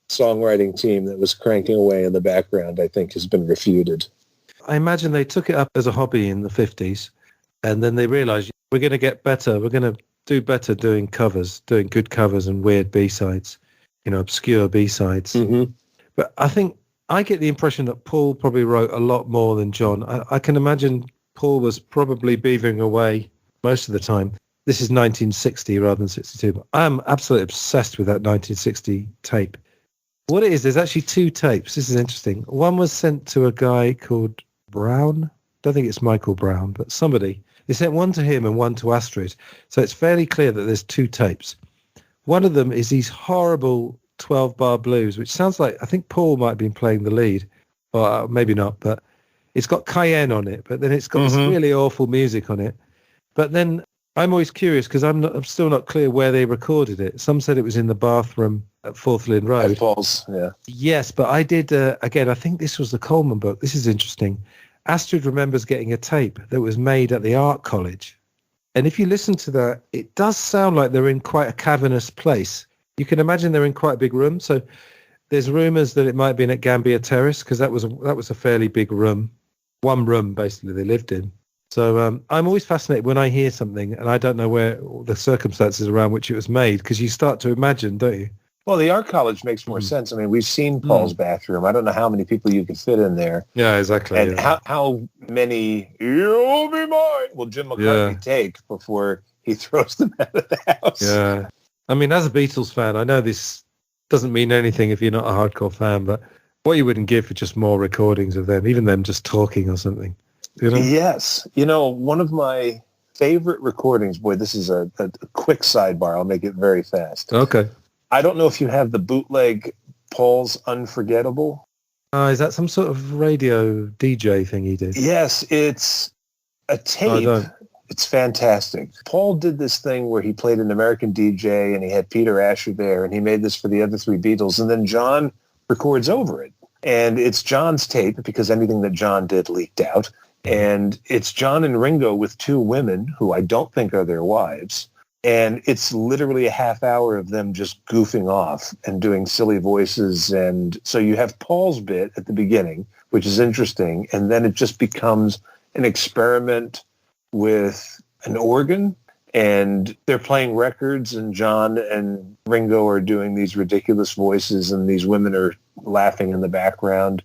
[SPEAKER 5] songwriting team that was cranking away in the background, I think, has been refuted.
[SPEAKER 4] I imagine they took it up as a hobby in the 50s, and then they realized we're going to get better. We're going to do better doing covers, doing good covers and weird B-sides, obscure B-sides. Mm-hmm. But I think I get the impression that Paul probably wrote a lot more than John. I can imagine Paul was probably beavering away most of the time. This is 1960 rather than 62. But I'm absolutely obsessed with that 1960 tape. What it is, there's actually 2 tapes. This is interesting. One was sent to a guy called Brown. Don't think it's Michael Brown, but somebody. They sent one to him and one to Astrid. So it's fairly clear that there's 2 tapes. One of them is these horrible 12-bar blues, which sounds like, I think Paul might have been playing the lead, or maybe not, but it's got Cayenne on it, but then it's got this really awful music on it. But then I'm always curious because I'm still not clear where they recorded it. Some said it was in the bathroom at Fourth Lynn Road.
[SPEAKER 5] At Paul's, yeah.
[SPEAKER 4] Yes, but I did, again, I think this was the Coleman book. This is interesting. Astrid remembers getting a tape that was made at the art college. And if you listen to that, it does sound like they're in quite a cavernous place. You can imagine they're in quite a big room. So there's rumours that it might have been at Gambier Terrace because that was a fairly big room. One room, basically, they lived in. So I'm always fascinated when I hear something and I don't know where the circumstances around which it was made, because you start to imagine, don't you?
[SPEAKER 5] Well, the art college makes more sense. I mean, we've seen Paul's bathroom. I don't know how many people you can fit in there.
[SPEAKER 4] Yeah, exactly.
[SPEAKER 5] And how many "You'll Be Mine" will Jim McCartney take before he throws them out of the house?
[SPEAKER 4] Yeah. I mean, as a Beatles fan, I know this doesn't mean anything if you're not a hardcore fan, but what you wouldn't give for just more recordings of them, even them just talking or something. You know?
[SPEAKER 5] Yes. You know, one of my favorite recordings, boy, this is a quick sidebar. I'll make it very fast.
[SPEAKER 4] Okay.
[SPEAKER 5] I don't know if you have the bootleg Paul's Unforgettable.
[SPEAKER 4] Is that some sort of radio DJ thing he did?
[SPEAKER 5] Yes, it's a tape. It's fantastic. Paul did this thing where he played an American DJ and he had Peter Asher there and he made this for the other three Beatles, and then John records over it. And it's John's tape because anything that John did leaked out. And it's John and Ringo with two women who I don't think are their wives. And it's literally a half hour of them just goofing off and doing silly voices. And so you have Paul's bit at the beginning, which is interesting. And then it just becomes an experiment with an organ. And they're playing records, and John and Ringo are doing these ridiculous voices, and these women are laughing in the background.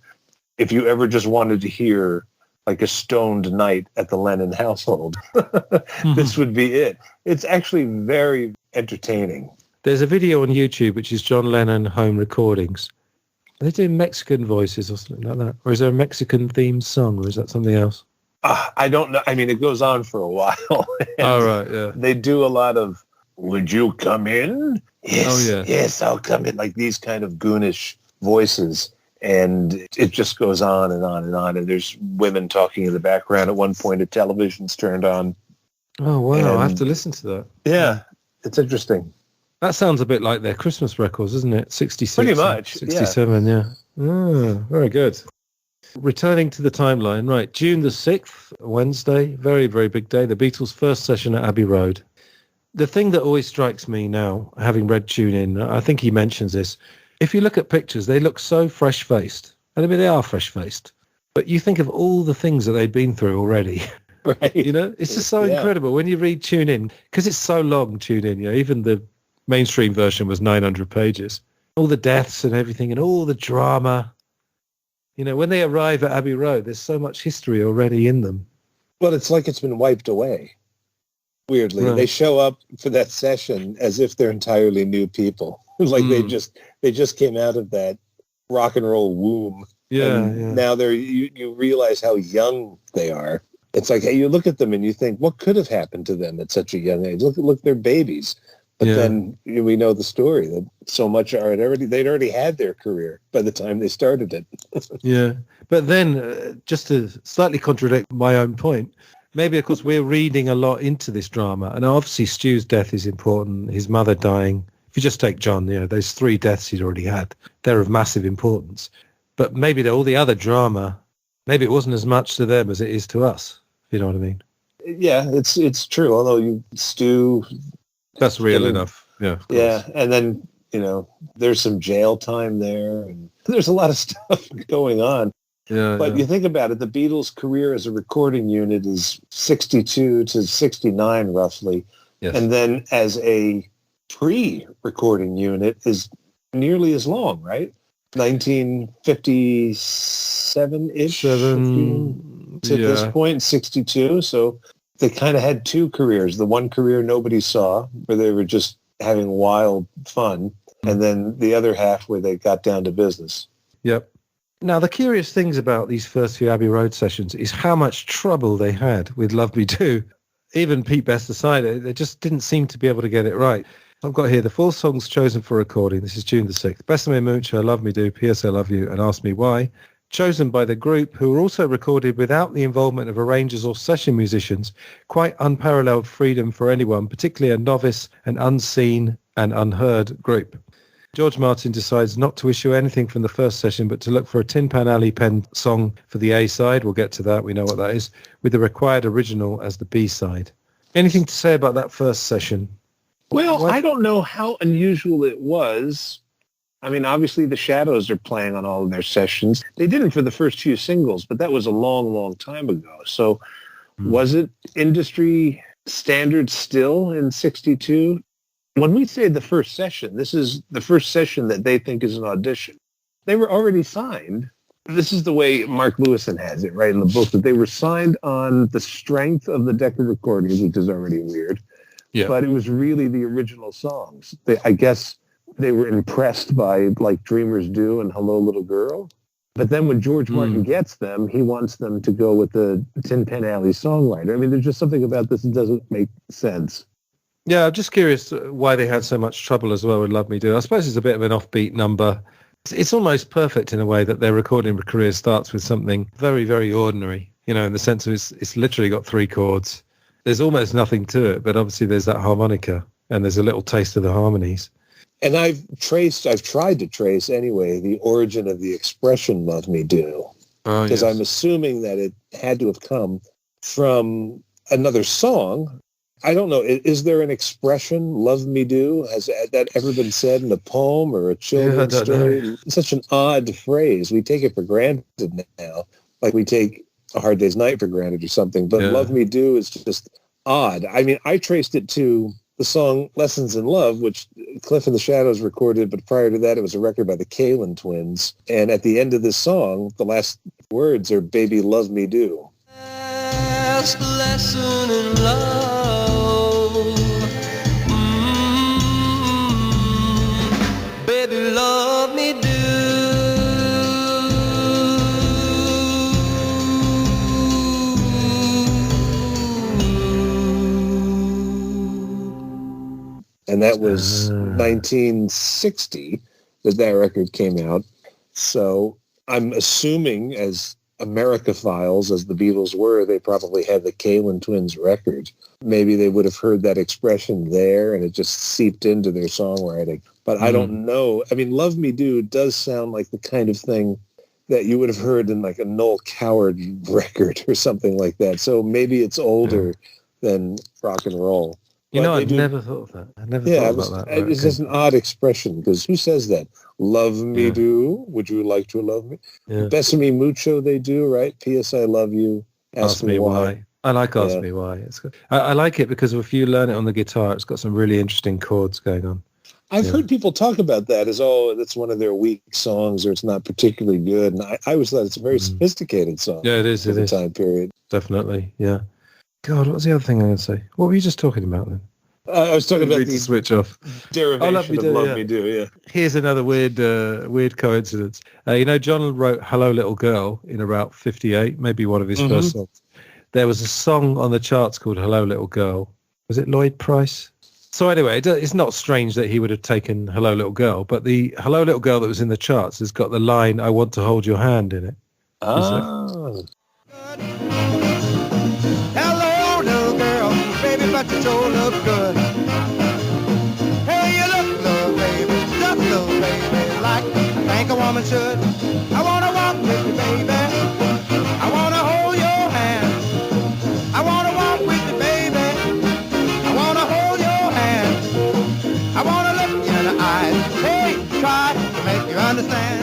[SPEAKER 5] If you ever just wanted to hear like a stoned night at the Lennon household, this would be it. It's actually very entertaining.
[SPEAKER 4] There's a video on YouTube which is John Lennon home recordings. Are they doing Mexican voices or something like that? Or is there a Mexican themed song, or is that something else?
[SPEAKER 5] I don't know. I mean, it goes on for a while.
[SPEAKER 4] Oh, right, yeah.
[SPEAKER 5] They do a lot of, "Would you come in?" "Yes, yes, I'll come in." Like these kind of goonish voices. And it just goes on and on and on. And there's women talking in the background. At one point, a television's turned on.
[SPEAKER 4] Oh, wow. I have to listen to that.
[SPEAKER 5] Yeah, it's interesting.
[SPEAKER 4] That sounds a bit like their Christmas records, isn't it? 66.
[SPEAKER 5] Pretty much,
[SPEAKER 4] 67, yeah. Oh, very good. Returning to the timeline, right. June the 6th, Wednesday, very, very big day. The Beatles' first session at Abbey Road. The thing that always strikes me now, having read Tune In, I think he mentions this, if you look at pictures, they look so fresh-faced. And I mean, they are fresh-faced. But you think of all the things that they've been through already.
[SPEAKER 5] Right.
[SPEAKER 4] You know, it's just so incredible. When you read Tune In, because it's so long, Tune In, you know, even the mainstream version was 900 pages. All the deaths and everything and all the drama. You know, when they arrive at Abbey Road, there's so much history already in them.
[SPEAKER 5] Well, it's like it's been wiped away. Weirdly, They show up for that session as if they're entirely new people. Like they just came out of that rock and roll womb. Now you realize how young they are. It's like, hey, you look at them and you think, what could have happened to them at such a young age? Look, they're babies. But then we know the story that so much they'd already had their career by the time they started it.
[SPEAKER 4] Yeah. But then, just to slightly contradict my own point, maybe, of course, we're reading a lot into this drama. And obviously Stu's death is important, his mother dying. If you just take John, you know, those 3 deaths he'd already had, they're of massive importance. But maybe all the other drama, maybe it wasn't as much to them as it is to us, if you know what I mean.
[SPEAKER 5] Yeah, it's true. Although Stu...
[SPEAKER 4] That's real enough. Yeah.
[SPEAKER 5] Yeah, and then, you know, there's some jail time there, and there's a lot of stuff going on.
[SPEAKER 4] Yeah.
[SPEAKER 5] But you think about it, the Beatles' career as a recording unit is 62 to 69, roughly.
[SPEAKER 4] Yes.
[SPEAKER 5] And then as a pre-recording unit is nearly as long, right? 1957-ish to this point, 62. So they kind of had 2 careers. The one career nobody saw, where they were just having wild fun, and then the other half where they got down to business.
[SPEAKER 4] Yep. Now, the curious things about these first few Abbey Road sessions is how much trouble they had with Love Me Do. Even Pete Best aside, they just didn't seem to be able to get it right. I've got here the 4 songs chosen for recording. This is June the 6th. Besame Mucho, Love Me Do, P.S. I Love You, and Ask Me Why. Chosen by the group, who were also recorded without the involvement of arrangers or session musicians. Quite unparalleled freedom for anyone, particularly a novice and unseen and unheard group. George Martin decides not to issue anything from the first session, but to look for a Tin Pan Alley pen song for the A-side. We'll get to that. We know what that is. With the required original as the B-side. Anything to say about that first session?
[SPEAKER 5] Well, I don't know how unusual it was. I mean, obviously the Shadows are playing on all of their sessions. They didn't for the first few singles, but that was a long, long time ago. So was it industry standard still in 62 When we say the first session, this is the first session that they think is an audition. They were already signed. This is the way Mark Lewison has it, right, in the book, that they were signed on the strength of the Decca recordings, which is already weird. Yeah. But it was really the original songs. I guess they were impressed by, like Dreamers Do and Hello, Little Girl. But then when George Martin gets them, he wants them to go with the Tin Pan Alley songwriter. I mean, there's just something about this that doesn't make sense.
[SPEAKER 4] Yeah, I'm just curious why they had so much trouble as well with Love Me Do. I suppose it's a bit of an offbeat number. It's almost perfect in a way that their recording career starts with something very, very ordinary, you know, in the sense of it's literally got 3 chords. There's almost nothing to it, but obviously there's that harmonica and there's a little taste of the harmonies.
[SPEAKER 5] And I've tried to trace anyway, the origin of the expression Love Me Do. Because I'm assuming that it had to have come from another song. I don't know. Is there an expression, Love Me Do? Has that ever been said in a poem or a children's story? It's such an odd phrase. We take it for granted now. Like we take A Hard Day's Night for granted or something. But Love Me Do is just odd. I mean, I traced it to the song Lessons in Love, which Cliff and the Shadows recorded, but prior to that, it was a record by the Kalin Twins. And at the end of this song, the last words are, Baby, Love Me Do.
[SPEAKER 7] Last lesson in love. Baby, love me do.
[SPEAKER 5] And that was 1960 that record came out. So I'm assuming, as Americophiles as the Beatles were, they probably had the Kalin Twins record. Maybe they would have heard that expression there and it just seeped into their songwriting. But I don't know. I mean, Love Me Do does sound like the kind of thing that you would have heard in like a Noel Coward record or something like that. So maybe it's older than rock and roll.
[SPEAKER 4] You know, I've never thought of that. I never thought about that.
[SPEAKER 5] It's just an odd expression because who says that? Love me do? Would you like to love me? Yeah. Besame mucho they do, right? P.S. I love you. Ask me why.
[SPEAKER 4] I like Ask Me Why. It's good. I like it because if you learn it on the guitar, it's got some really interesting chords going on.
[SPEAKER 5] I've heard people talk about that as, that's one of their weak songs or it's not particularly good. And I always thought it's a very sophisticated song.
[SPEAKER 4] Yeah, it is.
[SPEAKER 5] For the time period.
[SPEAKER 4] Definitely, yeah. God, what was the other thing I was going to say? What were you just talking about then?
[SPEAKER 5] I was talking about the
[SPEAKER 4] switch off
[SPEAKER 5] derivation of Love Me Do, yeah.
[SPEAKER 4] Here's another weird coincidence. You know, John wrote Hello Little Girl in about 58, maybe one of his first songs. There was a song on the charts called Hello Little Girl. Was it Lloyd Price? So anyway, it's not strange that he would have taken Hello Little Girl, but the Hello Little Girl that was in the charts has got the line, I want to hold your hand in it.
[SPEAKER 7] Hello, little girl, baby, but you sure look good. Hey, you look, little baby, like I think a woman should. I want to walk with you, baby. I want to hold your hand. I want to walk with you, baby. I want to hold your hand. I want to look you in the eyes. Hey, try to make you understand.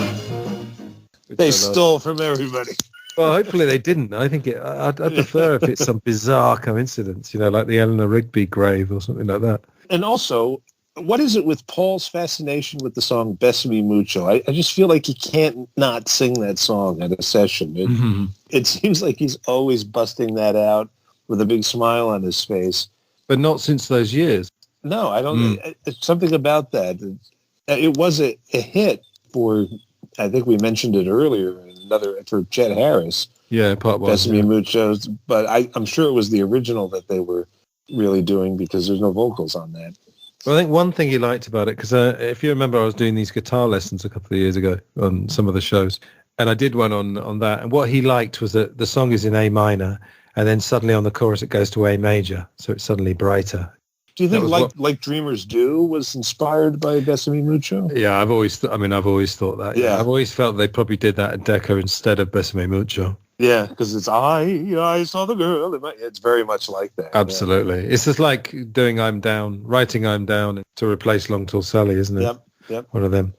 [SPEAKER 5] They stole from everybody.
[SPEAKER 4] Well, hopefully they didn't. I think I'd prefer if it's some bizarre coincidence, you know, like the Eleanor Rigby grave or something like that.
[SPEAKER 5] And also, what is it with Paul's fascination with the song Besame Mucho? I just feel like he can't not sing that song at a session. It seems like he's always busting that out with a big smile on his face.
[SPEAKER 4] But not since those years.
[SPEAKER 5] No, I don't. It's something about that. It was a hit for, I think we mentioned it earlier, for Chet Harris.
[SPEAKER 4] Yeah, part one.
[SPEAKER 5] Besame Muchos. But I'm sure it was the original that they were really doing because there's no vocals on that.
[SPEAKER 4] Well, I think one thing he liked about it, because if you remember, I was doing these guitar lessons a couple of years ago on some of the shows, and I did one on that. And what he liked was that the song is in A minor, and then suddenly on the chorus it goes to A major, so it's suddenly brighter.
[SPEAKER 5] Do you think like Dreamers Do was inspired by Besame Mucho?
[SPEAKER 4] Yeah, I've always thought that. Yeah. I've always felt they probably did that at Decca instead of Besame Mucho.
[SPEAKER 5] Yeah, because it's I saw the girl. It's very much like that.
[SPEAKER 4] Absolutely. Yeah. It's just like doing writing I'm Down to replace Long Tall Sally, isn't it?
[SPEAKER 5] Yep.
[SPEAKER 4] One of them.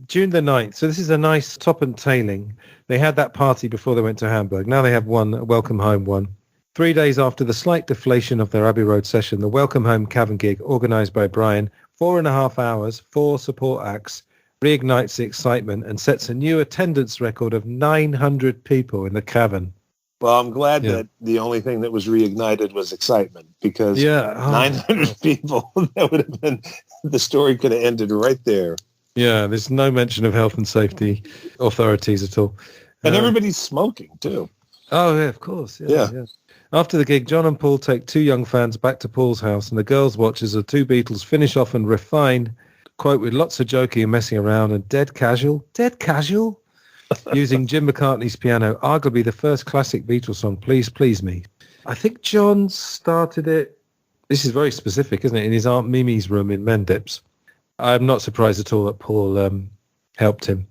[SPEAKER 4] June the 9th. So this is a nice top and tailing. They had that party before they went to Hamburg. Now they have one welcome home one. 3 days after the slight deflation of their Abbey Road session, the Welcome Home Cavern gig, organised by Brian, 4.5 hours, 4 support acts, reignites the excitement and sets a new attendance record of 900 people in the cavern.
[SPEAKER 5] Well, I'm glad that the only thing that was reignited was excitement, because 900 people, that would have been, the story could have ended right there.
[SPEAKER 4] Yeah, there's no mention of health and safety authorities at all.
[SPEAKER 5] And everybody's smoking, too.
[SPEAKER 4] Oh, yeah, of course. Yeah. After the gig, John and Paul take 2 young fans back to Paul's house, and the girls watch as the 2 Beatles finish off and refine, quote, with lots of joking and messing around and dead casual, using Jim McCartney's piano, arguably the first classic Beatles song, Please Please Me. I think John started it, this is very specific, isn't it, in his Aunt Mimi's room in Mendips. I'm not surprised at all that Paul helped him.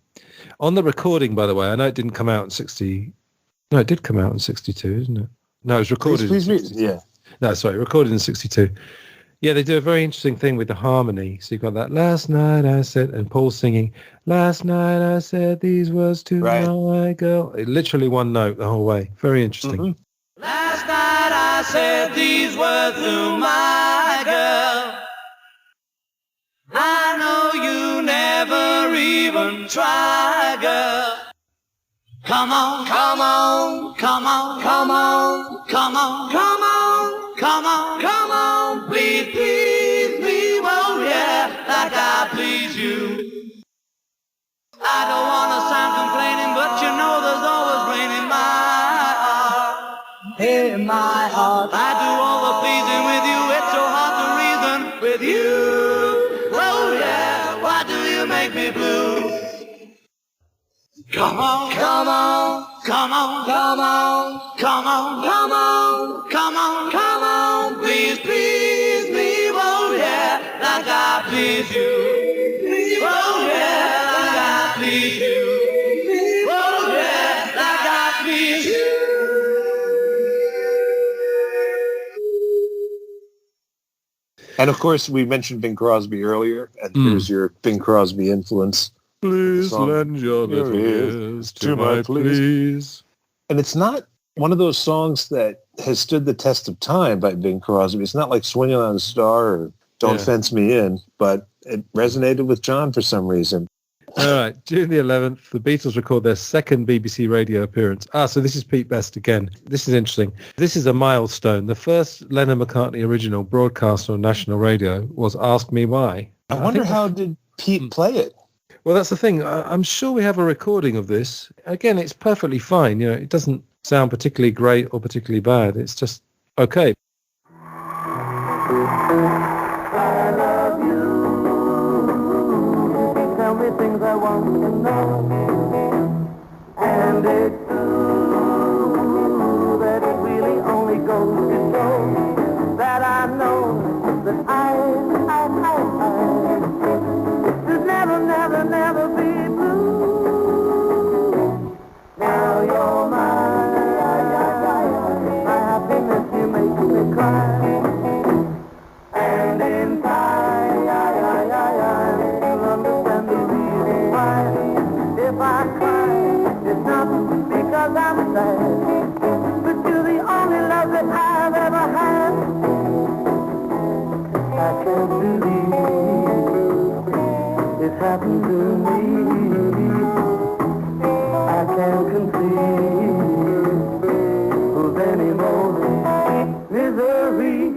[SPEAKER 4] On the recording, by the way, I know it didn't come out in 60... No, it did come out in 62, isn't it? No, it was recorded in 62.
[SPEAKER 5] Yeah.
[SPEAKER 4] No, sorry, recorded in 62. Yeah, they do a very interesting thing with the harmony. So you've got that, last night I said, and Paul singing, last night I said these words to my girl. It literally one note the whole way. Very interesting.
[SPEAKER 7] Mm-hmm. Last night I said these words to my girl. I know you never even try, girl. Come on, come on, come on, come on, come on, come on, come on, come on, please, please me, oh yeah, like I please you. I don't want to sound complaining, but you know there's always rain in my heart. In my heart, I do all the pleasing with you, it's so hard to reason with you. Oh yeah, why do you make me blue? Come on, come on, come on, come on, come on, come on, come on, come on, please, please me, oh yeah, like I please you. Oh yeah, like I please you. Oh yeah, like I please you.
[SPEAKER 5] And of course, we mentioned Bing Crosby earlier, and here's your Bing Crosby influence.
[SPEAKER 4] Please lend your little ears to my please.
[SPEAKER 5] And it's not one of those songs that has stood the test of time by Bing Crosby. It's not like Swinging on a Star or Don't Fence Me In, but it resonated with John for some reason.
[SPEAKER 4] All right, June the 11th, the Beatles record their second BBC radio appearance. So this is Pete Best again. This is interesting. This is a milestone. The first Lennon-McCartney original broadcast on national radio was Ask Me Why.
[SPEAKER 5] I wonder how did Pete play it?
[SPEAKER 4] Well, that's the thing. I'm sure we have a recording of this. Again, it's perfectly fine. You know, it doesn't sound particularly great or particularly bad. It's just okay.
[SPEAKER 7] I love you. You tell me things I want to know. And it's true that it really only goes to show that I know that I should never be blue. Now you're mine. My happiness, you make me cry. And in time, you'll understand the reason why. If I cry, it's not because I'm sad, but you're the only love that I've ever had. I can't believe it happened to me. I can't conceive of any more misery.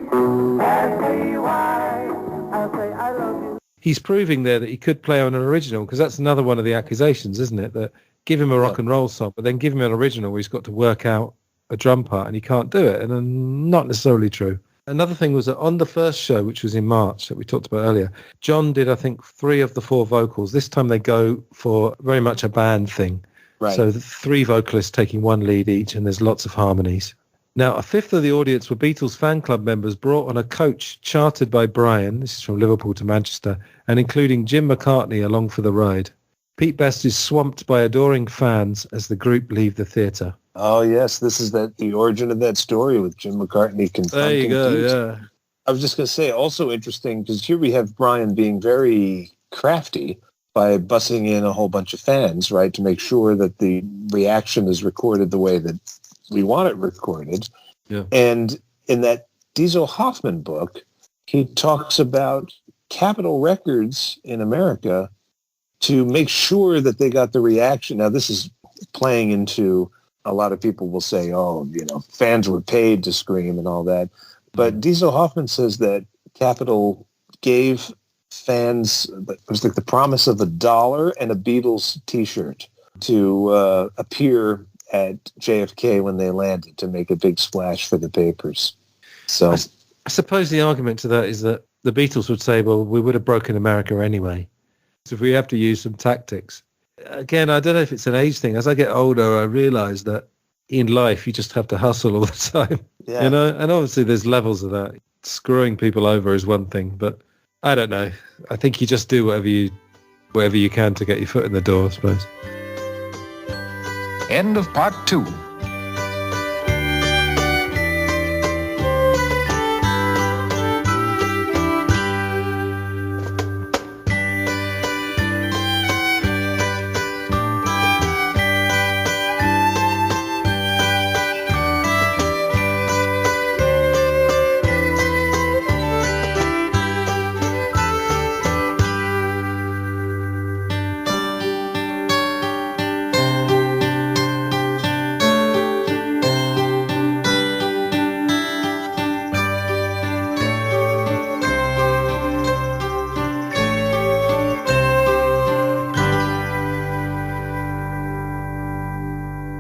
[SPEAKER 7] Ask me why. I'll say I love you.
[SPEAKER 4] He's proving there that he could play on an original, because that's another one of the accusations, isn't it? That give him a rock and roll song, but then give him an original where he's got to work out a drum part and he can't do it. And not necessarily true. Another thing was that on the first show, which was in March, that we talked about earlier, John did, I think, 3 of the 4 vocals. This time they go for very much a band thing.
[SPEAKER 5] Right.
[SPEAKER 4] So the 3 vocalists taking 1 lead each, and there's lots of harmonies. Now, a fifth of the audience were Beatles fan club members brought on a coach chartered by Brian, this is from Liverpool to Manchester, and including Jim McCartney along for the ride. Pete Best is swamped by adoring fans as the group leave the theatre.
[SPEAKER 5] Oh, yes, this is the origin of that story with Jim McCartney confronting
[SPEAKER 4] There you go,
[SPEAKER 5] Pete.
[SPEAKER 4] yeah.
[SPEAKER 5] I was just going to say, also interesting, because here we have Brian being very crafty by bussing in a whole bunch of fans, right, to make sure that the reaction is recorded the way that we want it recorded.
[SPEAKER 4] Yeah.
[SPEAKER 5] And in that Diesel Hoffman book, he talks about Capitol Records in America to make sure that they got the reaction. Now, this is playing into, a lot of people will say, oh, fans were paid to scream and all that. But Diesel Hoffman says that Capitol gave fans, it was like the promise of $1 and a Beatles T-shirt to appear at JFK when they landed to make a big splash for the papers. So
[SPEAKER 4] I suppose the argument to that is that the Beatles would say, well, we would have broken America anyway. So if we have to use some tactics. Again, I don't know if it's an age thing. As I get older, I realise that in life you just have to hustle all the time.
[SPEAKER 5] Yeah.
[SPEAKER 4] And obviously there's levels of that. Screwing people over is one thing, but I don't know. I think you just do whatever you can to get your foot in the door, I suppose.
[SPEAKER 10] End of part 2.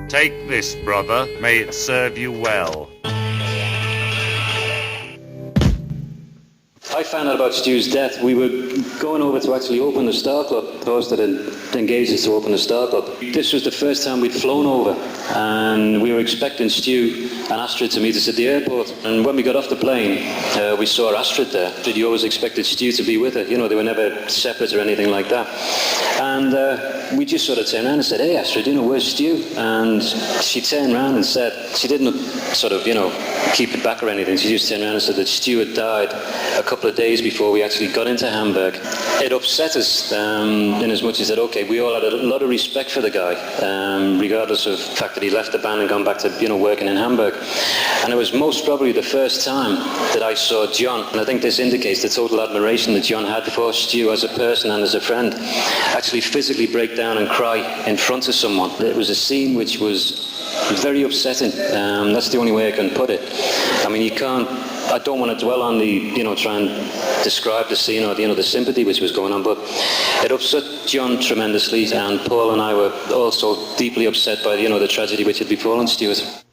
[SPEAKER 11] Take this, brother. May it serve you well.
[SPEAKER 12] I found out about Stu's death. We were going over to actually open the Star Club. Posted and engaged us to open the Star Club. This was the first time we'd flown over, and we were expecting Stu and Astrid to meet us at the airport. And when we got off the plane, we saw Astrid there. You always expected Stu to be with her. They were never separate or anything like that. And we just sort of turned around and said, hey, Astrid, where's Stu? And she turned around and said, she didn't sort of, keep it back or anything. She just turned around and said that Stu had died a couple of days before we actually got into Hamburg. It upset us in as much as that, okay, we all had a lot of respect for the guy, regardless of the fact that he left the band and gone back to, working in Hamburg. And it was most probably the first time that I saw John, and I think this indicates the total admiration that John had for Stu as a person and as a friend, actually physically break down and cry in front of someone. It was a scene which was very upsetting. That's the only way I can put it. I mean, I don't want to dwell on the, try and describe the scene or, the sympathy which was going on, but it upset John tremendously, and Paul and I were also deeply upset by, the tragedy which had befallen Stuart.